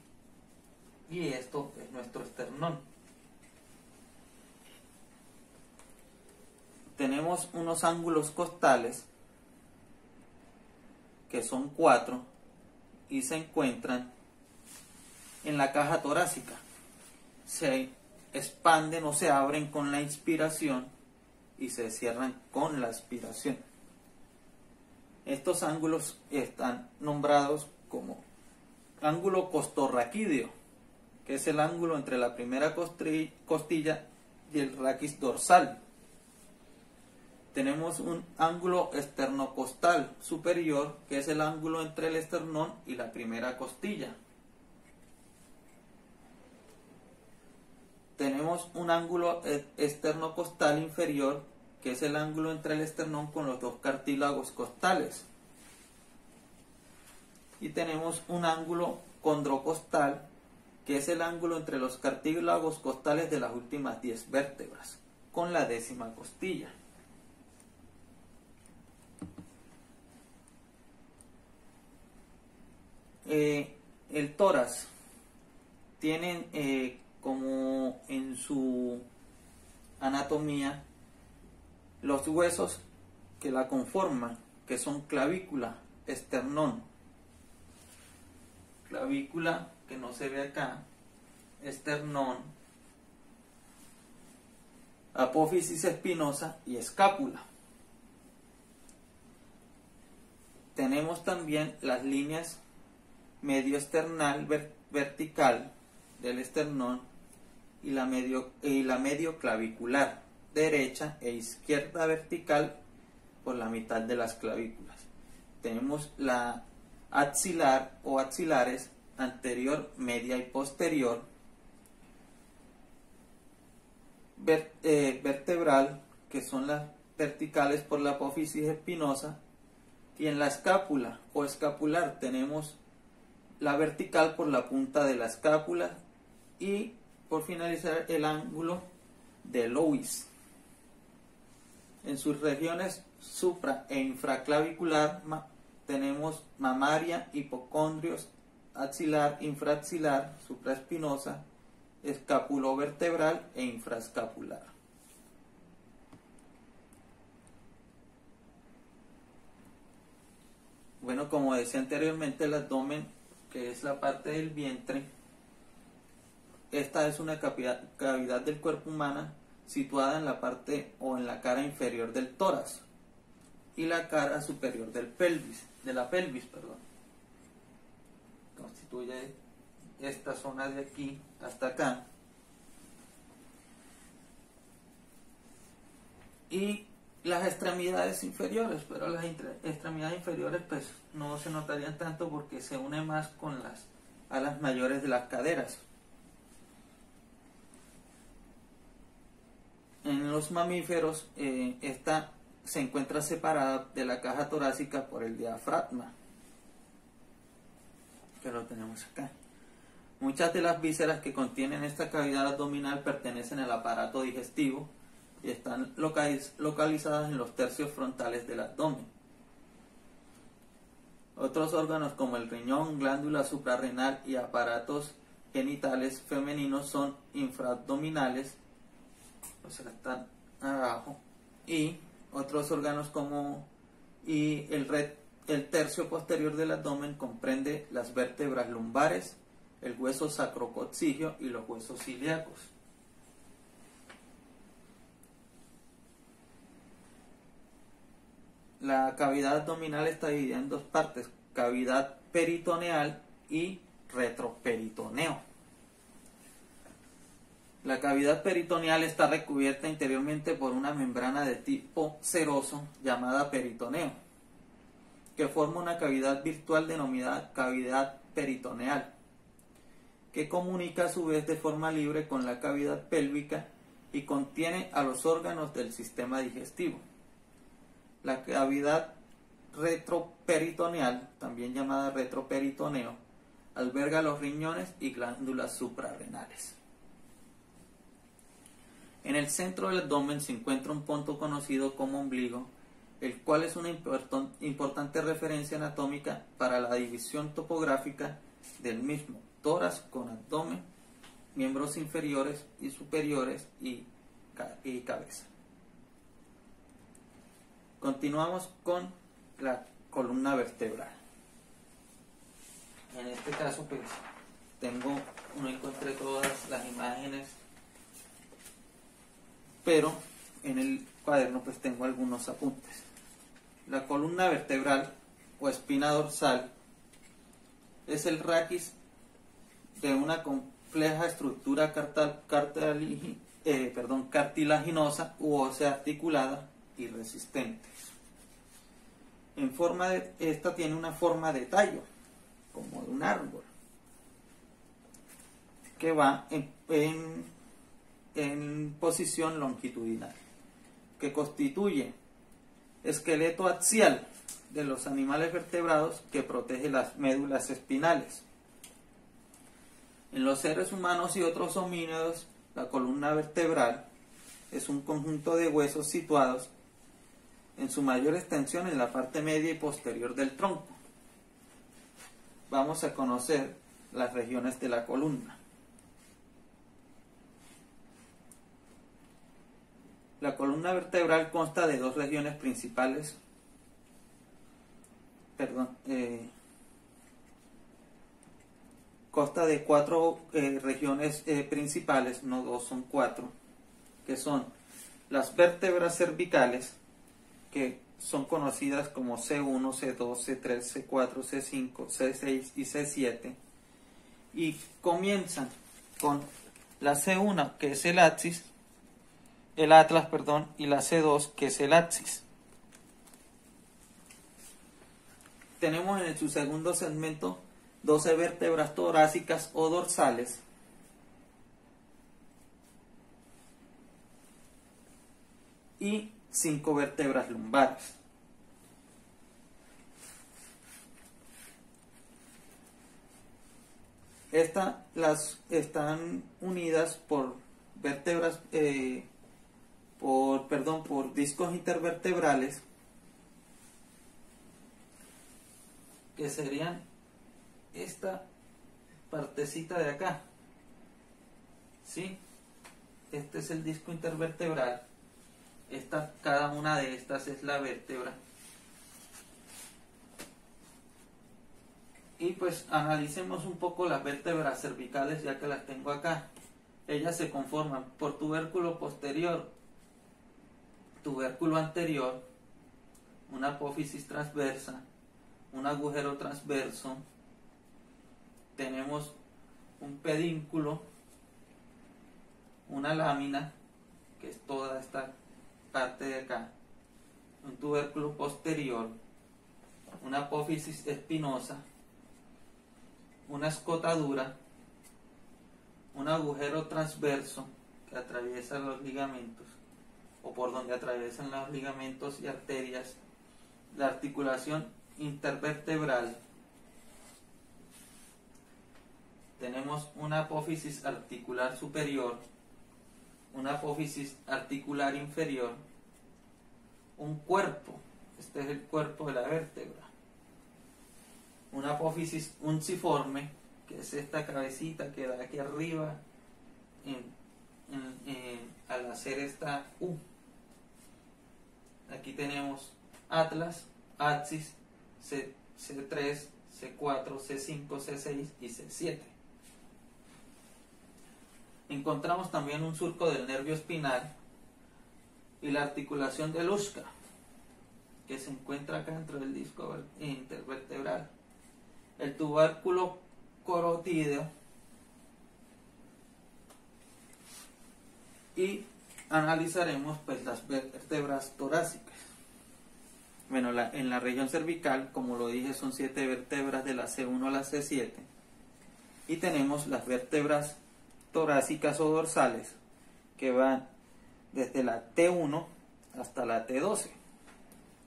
y esto es nuestro esternón. Tenemos unos ángulos costales que son 4 y se encuentran en la caja torácica. Se expanden o se abren con la inspiración y se cierran con la expiración. Estos ángulos están nombrados como ángulo costorraquídeo, que es el ángulo entre la primera costilla y el raquis dorsal. Tenemos un ángulo esternocostal superior, que es el ángulo entre el esternón y la primera costilla. Tenemos un ángulo esternocostal inferior, que es el ángulo entre el esternón con los dos cartílagos costales. Y tenemos un ángulo condrocostal, que es el ángulo entre los cartílagos costales de las últimas 10 vértebras, con la décima costilla. El tórax tiene como en su anatomía los huesos que la conforman, que son clavícula, esternón, clavícula que no se ve acá, esternón, apófisis espinosa y escápula. Tenemos también las líneas medio esternal vertical del esternón y la medio clavicular derecha e izquierda vertical por la mitad de las clavículas. Tenemos la axilar o axilares anterior, media y posterior, vertebral, que son las verticales por la apófisis espinosa, y en la escápula o escapular tenemos la vertical por la punta de la escápula y por finalizar el ángulo de Lewis. En sus regiones supra e infraclavicular tenemos mamaria, hipocondrios, axilar, infraaxilar, supraespinosa, escapulovertebral e infraescapular. Bueno, como decía anteriormente, el abdomen, que es la parte del vientre, esta es una cavidad del cuerpo humano situada en la parte o en la cara inferior del tórax y la cara superior de la pelvis. Constituye esta zona de aquí hasta acá. Y las extremidades inferiores, pero las extremidades inferiores pues no se notarían tanto porque se une más con las alas mayores de las caderas. En los mamíferos esta se encuentra separada de la caja torácica por el diafragma, que lo tenemos acá. Muchas de las vísceras que contienen esta cavidad abdominal pertenecen al aparato digestivo y están localizadas en los tercios frontales del abdomen. Otros órganos como el riñón, glándula suprarrenal y aparatos genitales femeninos son infraabdominales, o sea, están abajo, y otros órganos como el tercio posterior del abdomen comprende las vértebras lumbares, el hueso sacrococcigio y los huesos ilíacos. La cavidad abdominal está dividida en dos partes: cavidad peritoneal y retroperitoneo. La cavidad peritoneal está recubierta interiormente por una membrana de tipo seroso llamada peritoneo, que forma una cavidad virtual denominada cavidad peritoneal, que comunica a su vez de forma libre con la cavidad pélvica y contiene a los órganos del sistema digestivo. La cavidad retroperitoneal, también llamada retroperitoneo, alberga los riñones y glándulas suprarrenales. En el centro del abdomen se encuentra un punto conocido como ombligo, el cual es una importante referencia anatómica para la división topográfica del mismo: tórax con abdomen, miembros inferiores y superiores y cabeza. Continuamos con la columna vertebral. En este caso pues no encontré todas las imágenes, pero en el cuaderno pues tengo algunos apuntes. La columna vertebral o espina dorsal es el raquis de una compleja estructura cartilaginosa u ósea articulada y resistente. Esta tiene una forma de tallo, como de un árbol, que va en posición longitudinal, que constituye esqueleto axial de los animales vertebrados que protege las médulas espinales. En los seres humanos y otros homínidos, la columna vertebral es un conjunto de huesos situados en su mayor extensión en la parte media y posterior del tronco. Vamos a conocer las regiones de la columna. La columna vertebral consta de dos regiones principales, consta de cuatro regiones principales, no dos, son cuatro, que son las vértebras cervicales, que son conocidas como C1, C2, C3, C4, C5, C6 y C7, y comienzan con la C1, que es el atlas, y la C2, que es el axis. Tenemos en su segundo segmento 12 vértebras torácicas o dorsales, y 5 vértebras lumbares. Las están unidas por vértebras, por discos intervertebrales, que serían esta partecita de acá, ¿sí? Este es el disco intervertebral. Cada una de estas es la vértebra. Y pues analicemos un poco las vértebras cervicales, ya que las tengo acá. Ellas se conforman por tubérculo posterior, tubérculo anterior, una apófisis transversa, un agujero transverso, tenemos un pedínculo, una lámina, que es toda esta parte de acá, un tubérculo posterior, una apófisis espinosa, una escotadura, un agujero transverso que atraviesa los ligamentos, o por donde atraviesan los ligamentos y arterias, la articulación intervertebral. Tenemos una apófisis articular superior, una apófisis articular inferior, un cuerpo, este es el cuerpo de la vértebra, una apófisis unciforme, que es esta cabecita que da aquí arriba al hacer esta U. Aquí tenemos atlas, axis, C3, C4, C5, C6 y C7. Encontramos también un surco del nervio espinal y la articulación del Luschka, que se encuentra acá dentro del disco intervertebral. El tubérculo carotídeo, y analizaremos pues las vértebras torácicas. Bueno, en la región cervical, como lo dije, son 7 vértebras de la C1 a la C7, y tenemos las vértebras torácicas o dorsales, que van desde la T1 hasta la T12,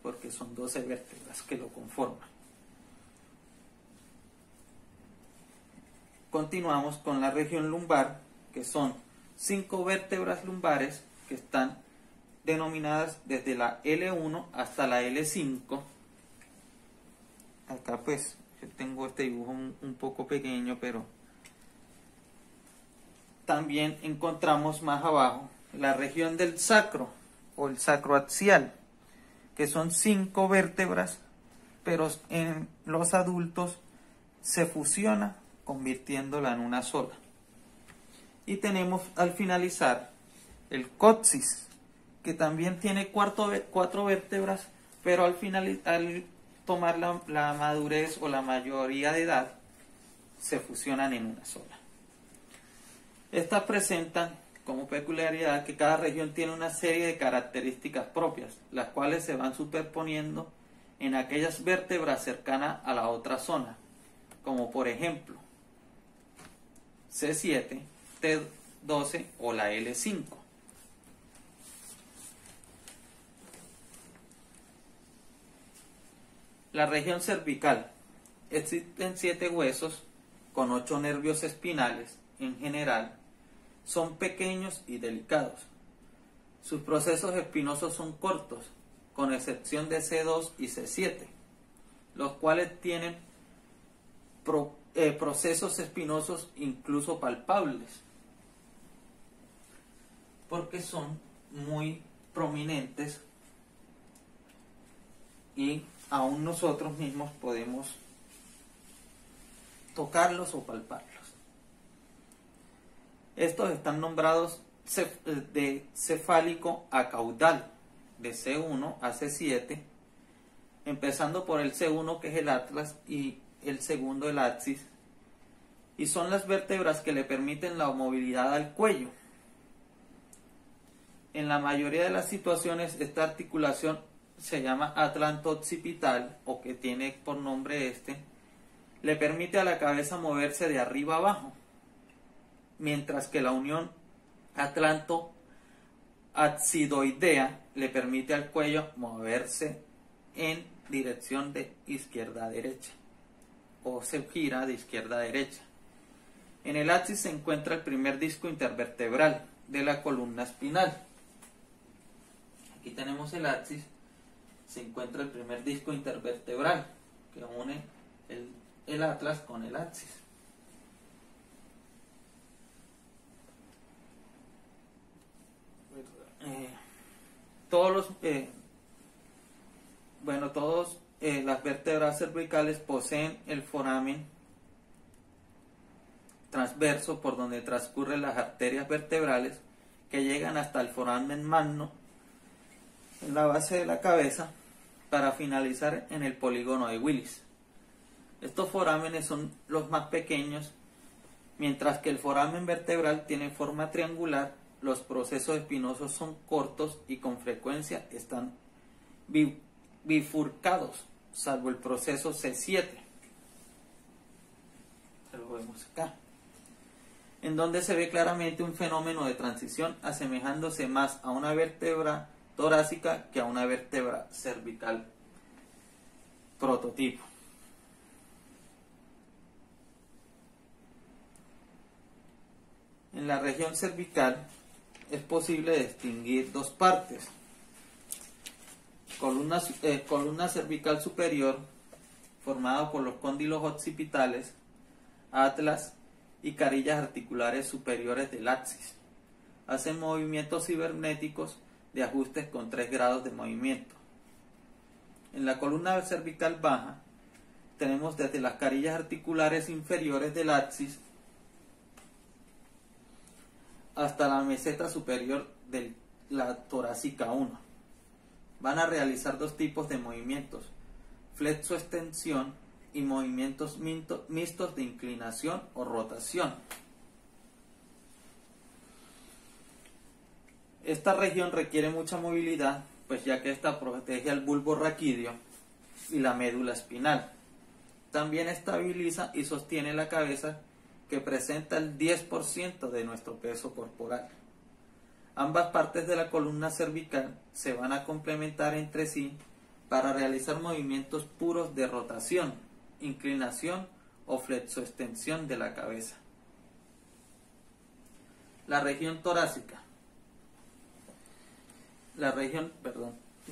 porque son 12 vértebras que lo conforman. Continuamos con la región lumbar, que son 5 vértebras lumbares que están denominadas desde la L1 hasta la L5. Acá pues yo tengo este dibujo un poco pequeño, pero también encontramos más abajo la región del sacro o el sacroaxial, que son 5 vértebras, pero en los adultos se fusiona convirtiéndola en una sola. Y tenemos al finalizar el coxis, que también tiene 4 vértebras, pero al tomar la madurez o la mayoría de edad, se fusionan en una sola. Estas presentan como peculiaridad que cada región tiene una serie de características propias, las cuales se van superponiendo en aquellas vértebras cercanas a la otra zona, como por ejemplo C7, T12 o la L5. La región cervical. Existen 7 huesos con 8 nervios espinales. En general, son pequeños y delicados. Sus procesos espinosos son cortos, con excepción de C2 y C7, los cuales tienen procesos espinosos incluso palpables, porque son muy prominentes y aún nosotros mismos podemos tocarlos o palparlos. Estos están nombrados de cefálico a caudal, de C1 a C7, empezando por el C1, que es el atlas, y el segundo el axis, y son las vértebras que le permiten la movilidad al cuello. En la mayoría de las situaciones, esta articulación se llama atlanto-occipital, o que tiene por nombre le permite a la cabeza moverse de arriba a abajo, mientras que la unión atlanto-axidoidea le permite al cuello moverse en dirección de izquierda a derecha, o se gira de izquierda a derecha. En el axis se encuentra el primer disco intervertebral de la columna espinal. Aquí tenemos el axis, se encuentra el primer disco intervertebral que une el atlas con el axis. Las vértebras cervicales poseen el foramen transverso por donde transcurren las arterias vertebrales que llegan hasta el foramen magno en la base de la cabeza para finalizar en el polígono de Willis. Estos forámenes son los más pequeños, mientras que el foramen vertebral tiene forma triangular. Los procesos espinosos son cortos y con frecuencia están bifurcados, salvo el proceso C7. Lo vemos acá, en donde se ve claramente un fenómeno de transición asemejándose más a una vértebra torácica que a una vértebra cervical prototipo. En la región cervical es posible distinguir dos partes: columna cervical superior, formada por los cóndilos occipitales, atlas y carillas articulares superiores del axis. Hacen movimientos cibernéticos de ajustes con 3 grados de movimiento. En la columna cervical baja tenemos desde las carillas articulares inferiores del axis hasta la meseta superior de la torácica 1. Van a realizar dos tipos de movimientos: flexo-extensión y movimientos mixtos de inclinación o rotación. Esta región requiere mucha movilidad, pues ya que esta protege al bulbo raquídeo y la médula espinal. También estabiliza y sostiene la cabeza, que presenta el 10% de nuestro peso corporal. Ambas partes de la columna cervical se van a complementar entre sí para realizar movimientos puros de rotación, inclinación o flexoextensión de la cabeza. La región torácica.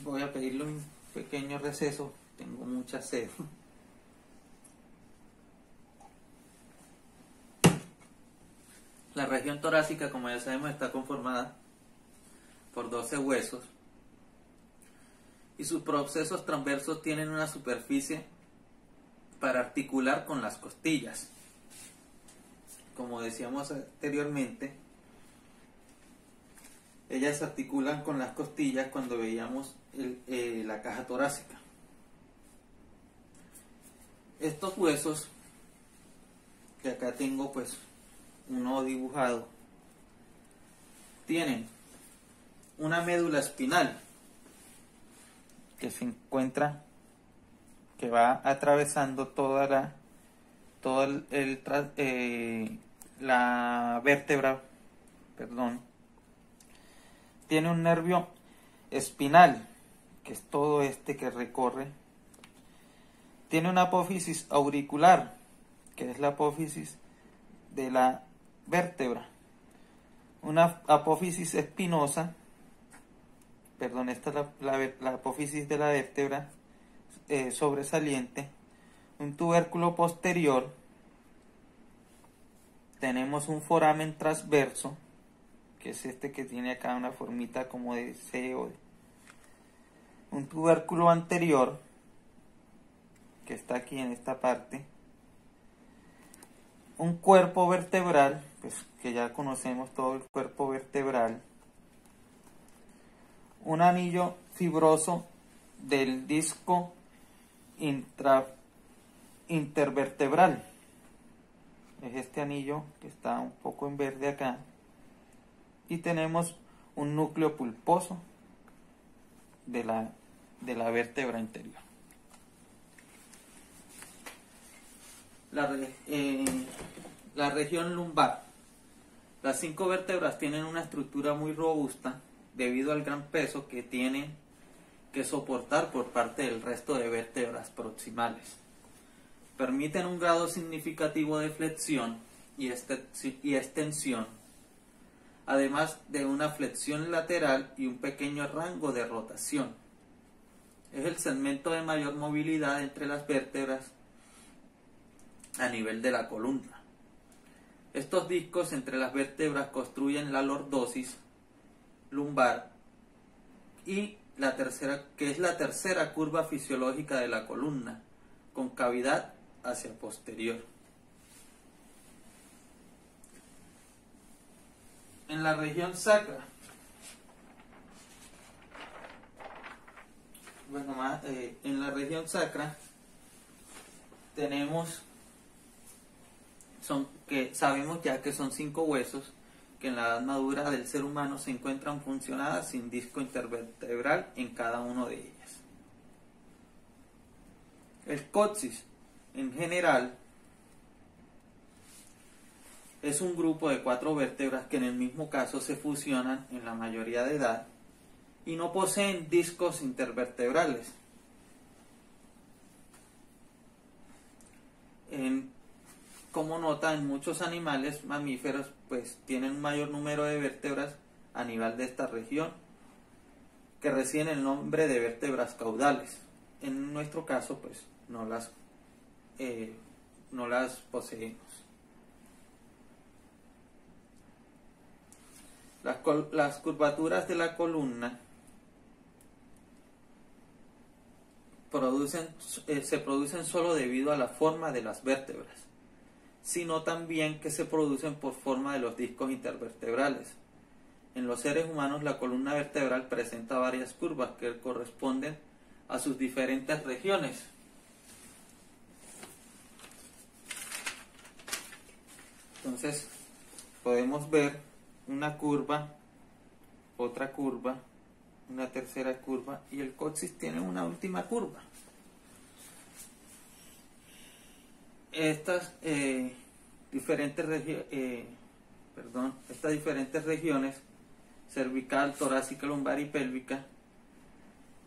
Voy a pedirle un pequeño receso, tengo mucha sed. La región torácica, como ya sabemos, está conformada por 12 huesos y sus procesos transversos tienen una superficie para articular con las costillas. Como decíamos anteriormente, ellas se articulan con las costillas cuando veíamos la caja torácica. Estos huesos, que acá tengo pues uno dibujado, tienen una médula espinal que se encuentra, que va atravesando la vértebra, tiene un nervio espinal, que es todo este que recorre, tiene una apófisis auricular, que es la apófisis de la vértebra, una apófisis espinosa, esta es la apófisis de la vértebra sobresaliente, un tubérculo posterior, tenemos un foramen transverso, que es este que tiene acá una formita como de C, un tubérculo anterior, que está aquí en esta parte, un cuerpo vertebral, pues que ya conocemos todo el cuerpo vertebral, un anillo fibroso del disco intervertebral, es este anillo que está un poco en verde acá, y tenemos un núcleo pulposo de la vértebra interior. La región lumbar. Las 5 vértebras tienen una estructura muy robusta debido al gran peso que tienen que soportar por parte del resto de vértebras proximales. Permiten un grado significativo de flexión y extensión, además de una flexión lateral y un pequeño rango de rotación. Es el segmento de mayor movilidad entre las vértebras a nivel de la columna. Estos discos entre las vértebras construyen la lordosis lumbar y que es la tercera curva fisiológica de la columna, con cavidad hacia posterior. En la región sacra, en la región sacra tenemos, que sabemos ya que son 5 huesos que en la edad madura del ser humano se encuentran funcionadas sin disco intervertebral en cada uno de ellas. El coxis, en general, es un grupo de 4 vértebras que en el mismo caso se fusionan en la mayoría de edad y no poseen discos intervertebrales. Como nota, en muchos animales mamíferos pues tienen un mayor número de vértebras a nivel de esta región, que reciben el nombre de vértebras caudales. En nuestro caso pues no las poseemos. Las curvaturas de la columna se producen solo debido a la forma de las vértebras, sino también que se producen por forma de los discos intervertebrales. En los seres humanos la columna vertebral presenta varias curvas que corresponden a sus diferentes regiones. Entonces podemos ver una curva, otra curva, una tercera curva, y el coxis tiene una última curva. Estas diferentes regiones, cervical, torácica, lumbar y pélvica,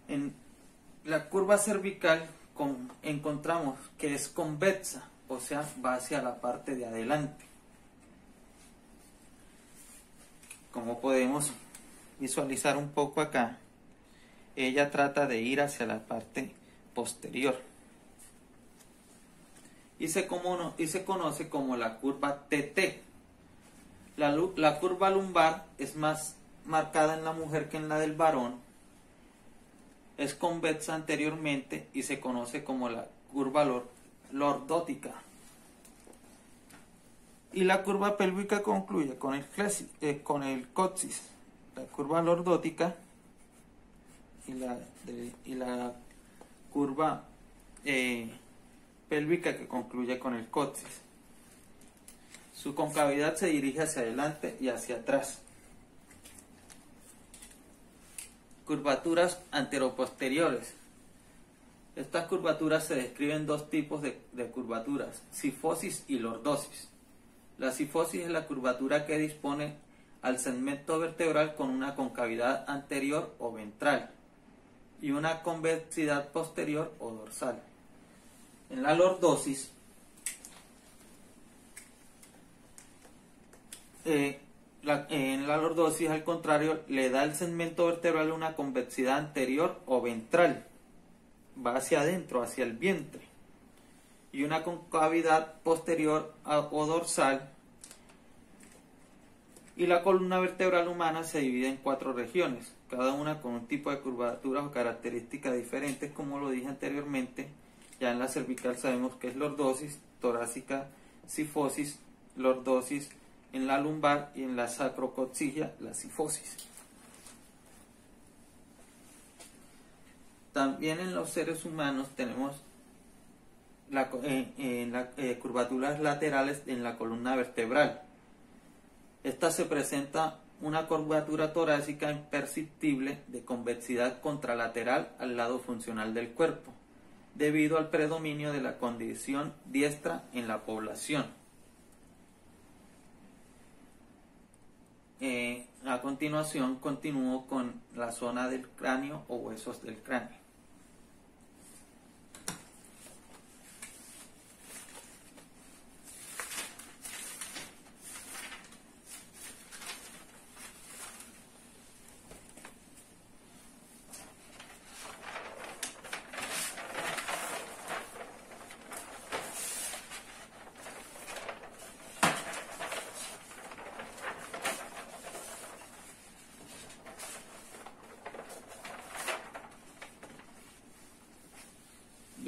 en la curva cervical encontramos que es convexa, o sea, va hacia la parte de adelante. Como podemos visualizar un poco acá, ella trata de ir hacia la parte posterior y se conoce como la curva TT. La curva lumbar es más marcada en la mujer que en la del varón, es convexa anteriormente y se conoce como la curva lordótica. Y la curva pélvica concluye con el coxis, la curva lordótica y la curva pélvica que concluye con el coxis. Su concavidad se dirige hacia adelante y hacia atrás. Curvaturas anteroposteriores. Estas curvaturas se describen 2 tipos de curvaturas: sifosis y lordosis. La sifosis es la curvatura que dispone al segmento vertebral con una concavidad anterior o ventral y una convexidad posterior o dorsal. En la lordosis, al contrario, le da al segmento vertebral una convexidad anterior o ventral, va hacia adentro, hacia el vientre, y una concavidad posterior o dorsal. Y la columna vertebral humana se divide en 4 regiones, cada una con un tipo de curvaturas o características diferentes, como lo dije anteriormente. Ya en la cervical sabemos que es lordosis, torácica, sifosis, lordosis en la lumbar, y en la sacrocoxilla la sifosis. También en los seres humanos tenemos curvaturas laterales en la columna vertebral. Esta se presenta una curvatura torácica imperceptible de convexidad contralateral al lado funcional del cuerpo, debido al predominio de la condición diestra en la población. A continuación continúo con la zona del cráneo o huesos del cráneo.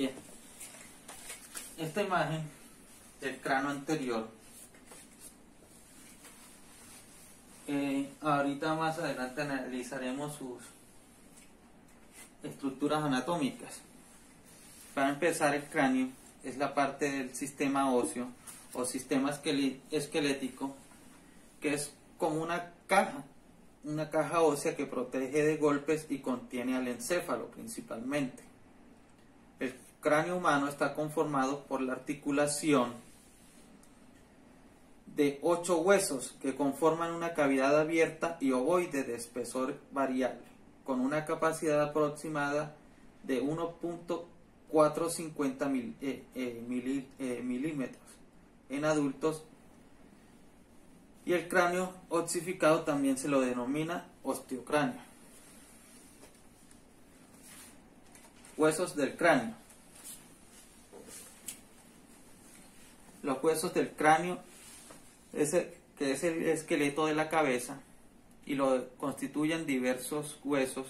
Bien, esta imagen del cráneo anterior, ahorita más adelante analizaremos sus estructuras anatómicas. Para empezar, el cráneo es la parte del sistema óseo o sistema esquelético, que es como una caja ósea que protege de golpes y contiene al encéfalo principalmente. El cráneo humano está conformado por la articulación de 8 huesos que conforman una cavidad abierta y ovoide de espesor variable, con una capacidad aproximada de 1.450 milímetros en adultos, y el cráneo ossificado también se lo denomina osteocráneo. Huesos del cráneo. Los huesos del cráneo que es el esqueleto de la cabeza, y lo constituyen diversos huesos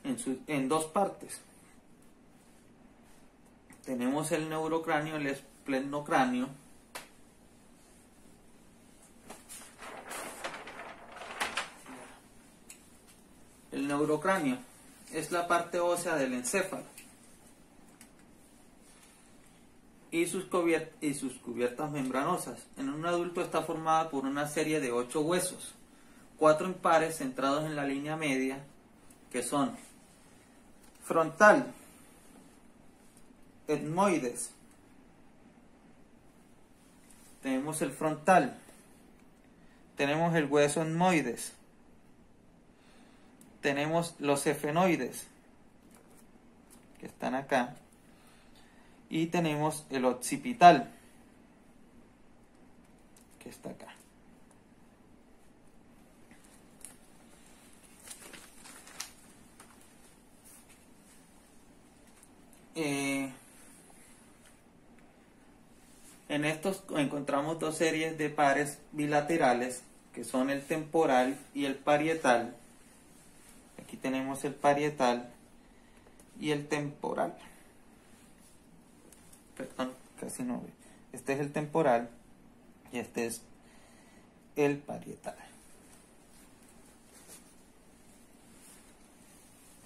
en dos partes. Tenemos el neurocráneo, el esplenocráneo. El neurocráneo es la parte ósea del encéfalo y sus cubiertas membranosas. En un adulto está formada por una serie de 8 huesos, 4 impares centrados en la línea media, que son frontal, etmoides. Tenemos el frontal, tenemos el hueso etmoides, tenemos los efenoides, que están acá, y tenemos el occipital, que está acá. En estos encontramos dos series de pares bilaterales, que son el temporal y el parietal. Aquí tenemos el parietal y el temporal. Perdón, casi no ve. Este es el temporal y este es el parietal.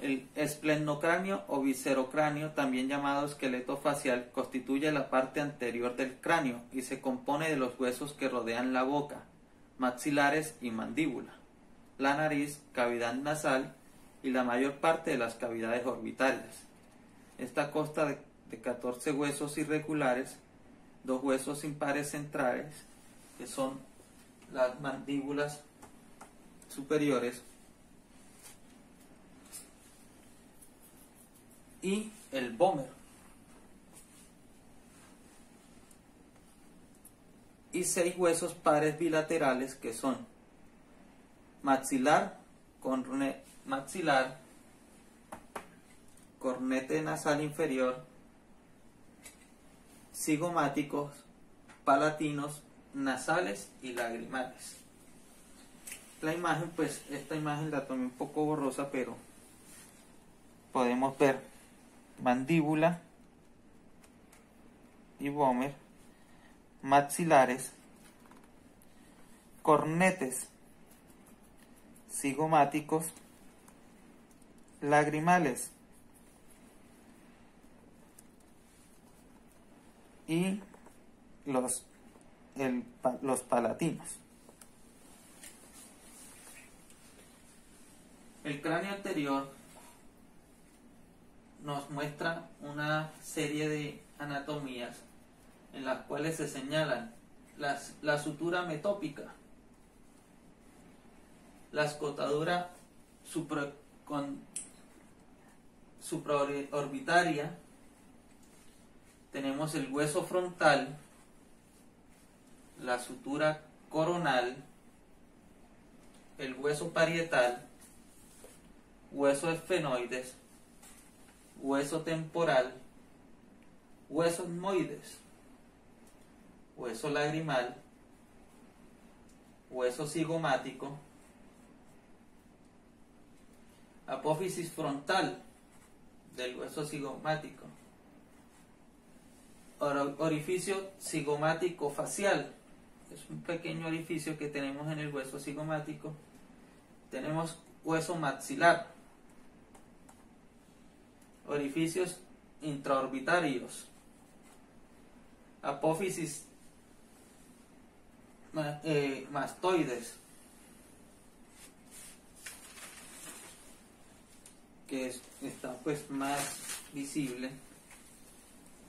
El esplenocráneo o viscerocráneo, también llamado esqueleto facial, constituye la parte anterior del cráneo y se compone de los huesos que rodean la boca, maxilares y mandíbula, la nariz, cavidad nasal y la mayor parte de las cavidades orbitales. Esta consta de 14 huesos irregulares, 2 huesos impares centrales, que son las mandíbulas superiores, y el vómer, y 6 huesos pares bilaterales, que son maxilar, cornete nasal inferior, cigomáticos, palatinos, nasales y lagrimales. La imagen, pues esta imagen la tomé un poco borrosa, pero podemos ver mandíbula y vómer, maxilares, cornetes, cigomáticos, lagrimales y los palatinos. El cráneo anterior nos muestra una serie de anatomías en las cuales se señalan la sutura metópica, la escotadura supraorbitaria, tenemos el hueso frontal, la sutura coronal, el hueso parietal, hueso esfenoides, hueso temporal, hueso etmoides, hueso lagrimal, hueso cigomático, apófisis frontal, del hueso cigomático. Orificio cigomático facial. Es un pequeño orificio que tenemos en el hueso cigomático. Tenemos hueso maxilar. Orificios intraorbitarios. Apófisis mastoides, que está pues más visible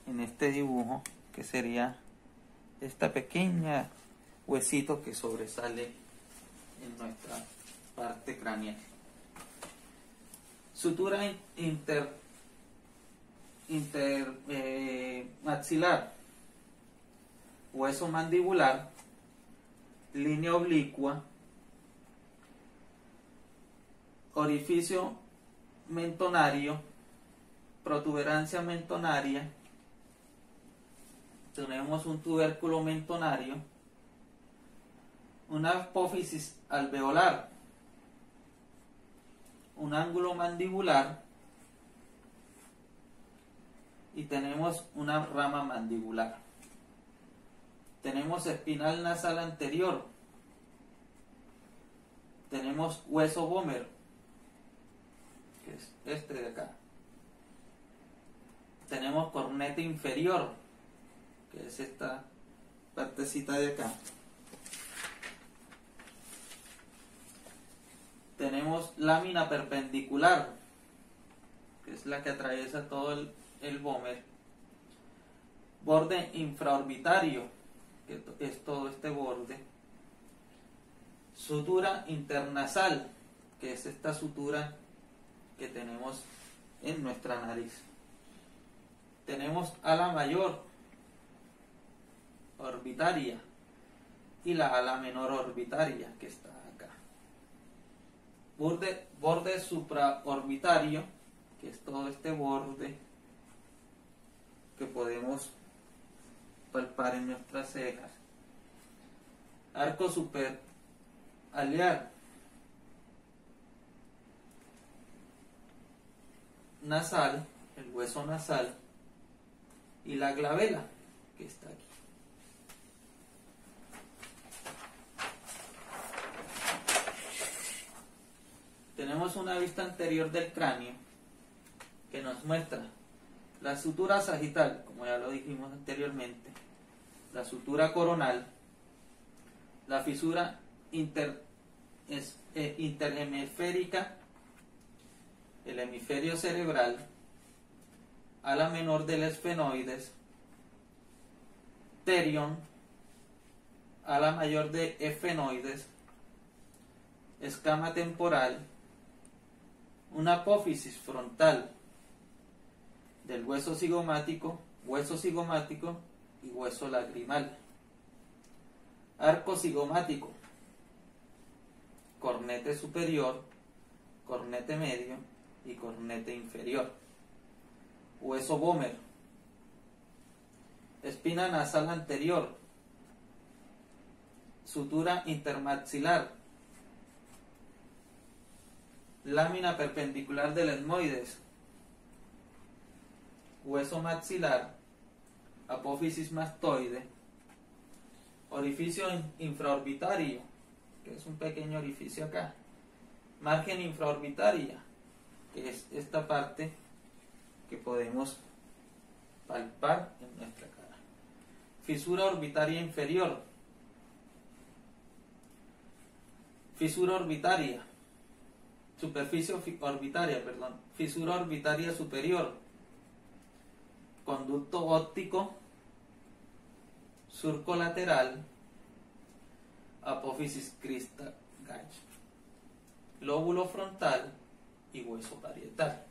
en este dibujo, que sería esta pequeña huesito que sobresale en nuestra parte craneal. Sutura maxilar, hueso mandibular, línea oblicua, orificio mentonario, protuberancia mentonaria, tenemos un tubérculo mentonario, una apófisis alveolar, un ángulo mandibular y tenemos una rama mandibular. Tenemos espinal nasal anterior, tenemos hueso vómero, que es este de acá. Tenemos cornete inferior, que es esta partecita de acá. Tenemos lámina perpendicular, que es la que atraviesa todo el vómero. Borde infraorbitario, que es todo este borde. Sutura internasal, que es esta sutura que tenemos en nuestra nariz. Tenemos ala mayor orbitaria y la ala menor orbitaria, que está acá. Borde supraorbitario, que es todo este borde que podemos palpar en nuestras cejas. Arco superalear, nasal, el hueso nasal, y la glabela, que está aquí. Tenemos una vista anterior del cráneo que nos muestra la sutura sagital, como ya lo dijimos anteriormente, la sutura coronal, la fisura interhemisférica, el hemisferio cerebral, ala menor del esfenoides, terion, ala mayor de efenoides, escama temporal, una apófisis frontal del hueso cigomático y hueso lagrimal. Arco cigomático, cornete superior, cornete medio y cornete inferior. Hueso vómero, espina nasal anterior, sutura intermaxilar, lámina perpendicular del etmoides, hueso maxilar, apófisis mastoide, orificio infraorbitario, que es un pequeño orificio acá, margen infraorbitaria, que es esta parte que podemos palpar en nuestra cara. Fisura orbitaria inferior, fisura orbitaria, superficie orbitaria, perdón, fisura orbitaria superior, conducto óptico, surco lateral, apófisis crista gancho, lóbulo frontal y hueso parietal.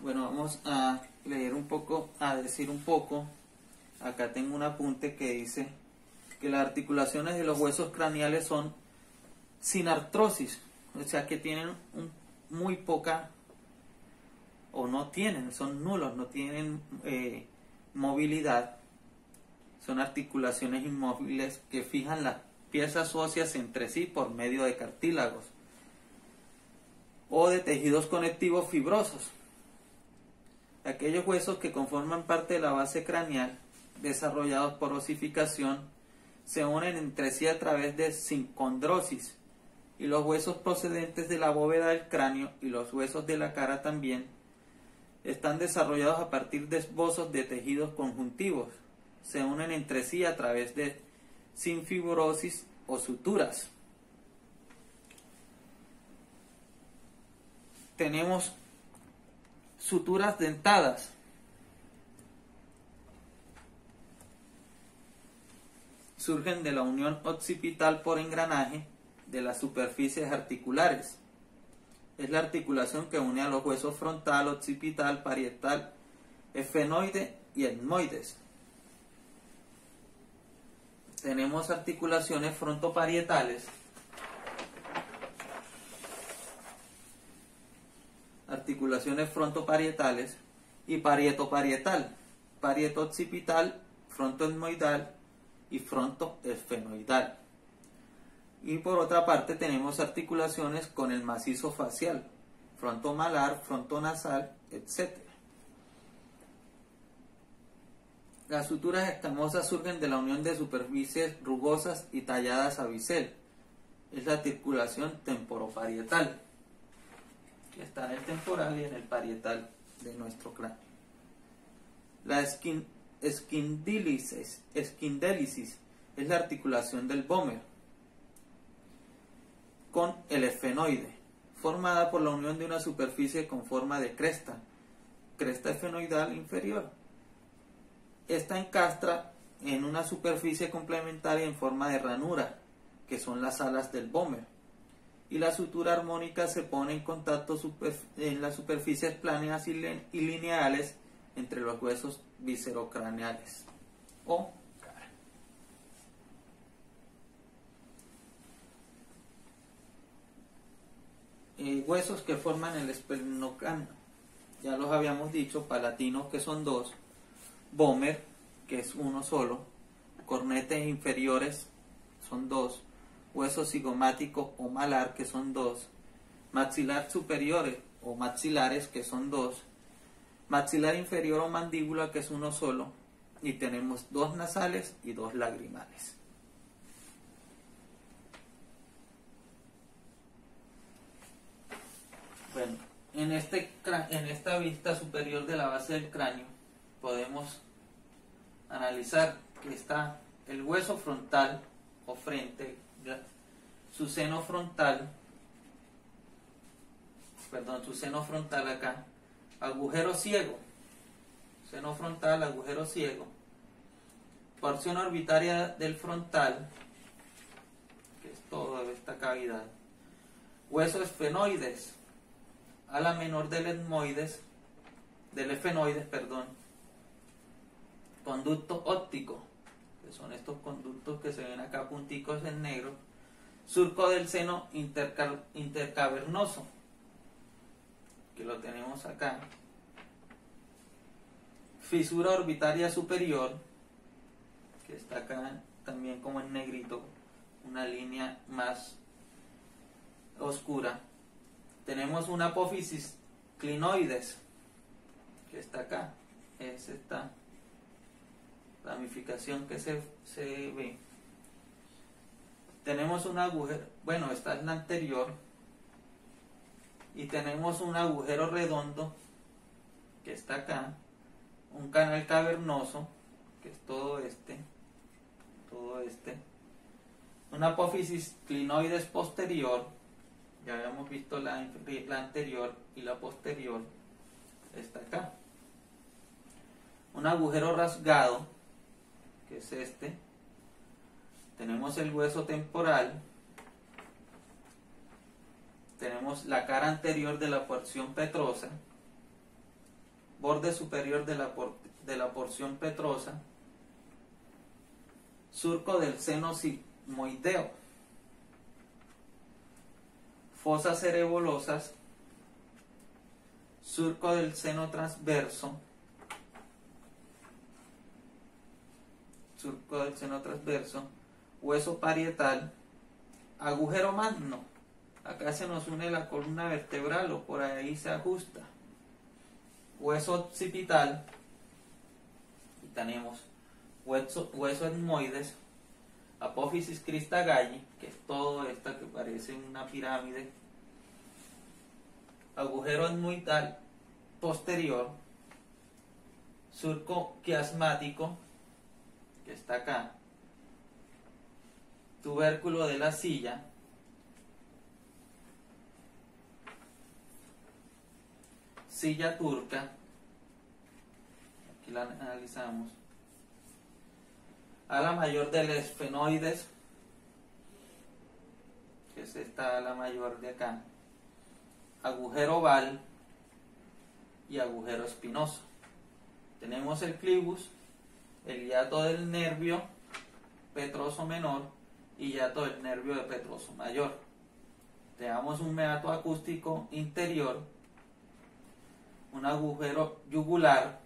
Bueno, vamos a leer un poco, a decir un poco. Acá tengo un apunte que dice que las articulaciones de los huesos craneales son sin artrosis, o sea que tienen muy poca, o no tienen, son nulos, no tienen movilidad. Son articulaciones inmóviles que fijan las piezas óseas entre sí por medio de cartílagos. o de tejidos conectivos fibrosos. Aquellos huesos que conforman parte de la base craneal, desarrollados por osificación, se unen entre sí a través de sincondrosis, y los huesos procedentes de la bóveda del cráneo y los huesos de la cara también están desarrollados a partir de esbozos de tejidos conjuntivos. Se unen entre sí a través de sinfibrosis o suturas. Tenemos suturas dentadas. Surgen de la unión occipital por engranaje de las superficies articulares. Es la articulación que une a los huesos frontal, occipital, parietal, esfenoide y etmoides. Tenemos articulaciones frontoparietales. Articulaciones frontoparietales y parietoparietal, parieto-occipital, frontoetmoidal y frontoesfenoidal. Y por otra parte tenemos articulaciones con el macizo facial, frontomalar, frontonasal, etc. Las suturas escamosas surgen de la unión de superficies rugosas y talladas a bisel. Es la articulación temporoparietal, que está en el temporal y en el parietal de nuestro cráneo. La esquindélisis es la articulación del vómer con el esfenoide, formada por la unión de una superficie con forma de cresta esfenoidal inferior. Esta encastra en una superficie complementaria en forma de ranura, que son las alas del vómer, y la sutura armónica se pone en contacto en las superficies planas y lineales entre los huesos viscerocraneales o cara. Huesos que forman el esternocráneo, ya los habíamos dicho: palatinos, que son dos; vómer, que es uno solo; cornetes inferiores, son dos; huesos cigomáticos o malar, que son dos; maxilar superiores o maxilares, que son dos; maxilar inferior o mandíbula, que es uno solo; y tenemos dos nasales y dos lagrimales. Bueno, en esta vista superior de la base del cráneo podemos analizar que está el hueso frontal o frente, su seno frontal acá, agujero ciego, seno frontal, agujero ciego, porción orbitaria del frontal, que es toda esta cavidad, huesos esfenoides, ala menor del esfenoides, conducto óptico, que son estos conductos que se ven acá punticos en negro, surco del seno intercavernoso, que lo tenemos acá, fisura orbitaria superior, que está acá también como en negrito, una línea más oscura. Tenemos una apófisis clinoides, que está acá, es esta ramificación que se ve. Tenemos un agujero, bueno, esta es la anterior, y tenemos un agujero redondo, que está acá, un canal cavernoso, que es todo este, una apófisis clinoides posterior. Ya habíamos visto la anterior, y la posterior está acá. Un agujero rasgado, que es este. Tenemos el hueso temporal. Tenemos la cara anterior de la porción petrosa, borde superior de la porción petrosa, surco del seno sigmoideo, fosas cerebolosas, surco del seno transverso, hueso parietal, agujero magno Acá se nos une la columna vertebral o por ahí se ajusta. Hueso occipital. Y tenemos hueso etmoides, apófisis crista galli, que es todo esta que parece una pirámide, agujero etmoidal posterior, surco quiasmático, que está acá, tubérculo de la silla, silla turca, aquí la analizamos, ala mayor del esfenoides, que es esta ala mayor de acá, agujero oval y agujero espinoso. Tenemos el clivus, el hiato del nervio petroso menor y hiato del nervio de petroso mayor. Tenemos un meato acústico interior, un agujero yugular,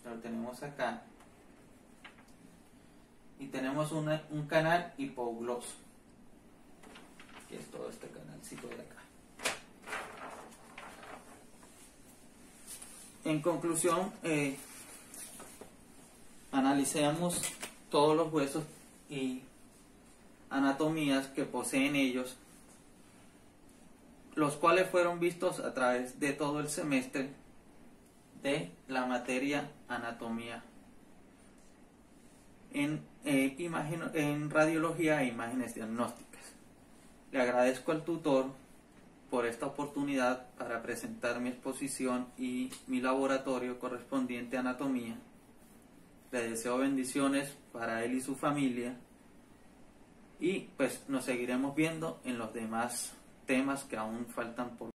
lo tenemos acá, y tenemos un canal hipogloso, que es todo este canalcito de acá. En conclusión, analicemos todos los huesos y anatomías que poseen ellos, los cuales fueron vistos a través de todo el semestre de la materia anatomía en radiología e imágenes diagnósticas. Le agradezco al tutor por esta oportunidad para presentar mi exposición y mi laboratorio correspondiente a anatomía. Le deseo bendiciones para él y su familia, y pues nos seguiremos viendo en los demás temas que aún faltan por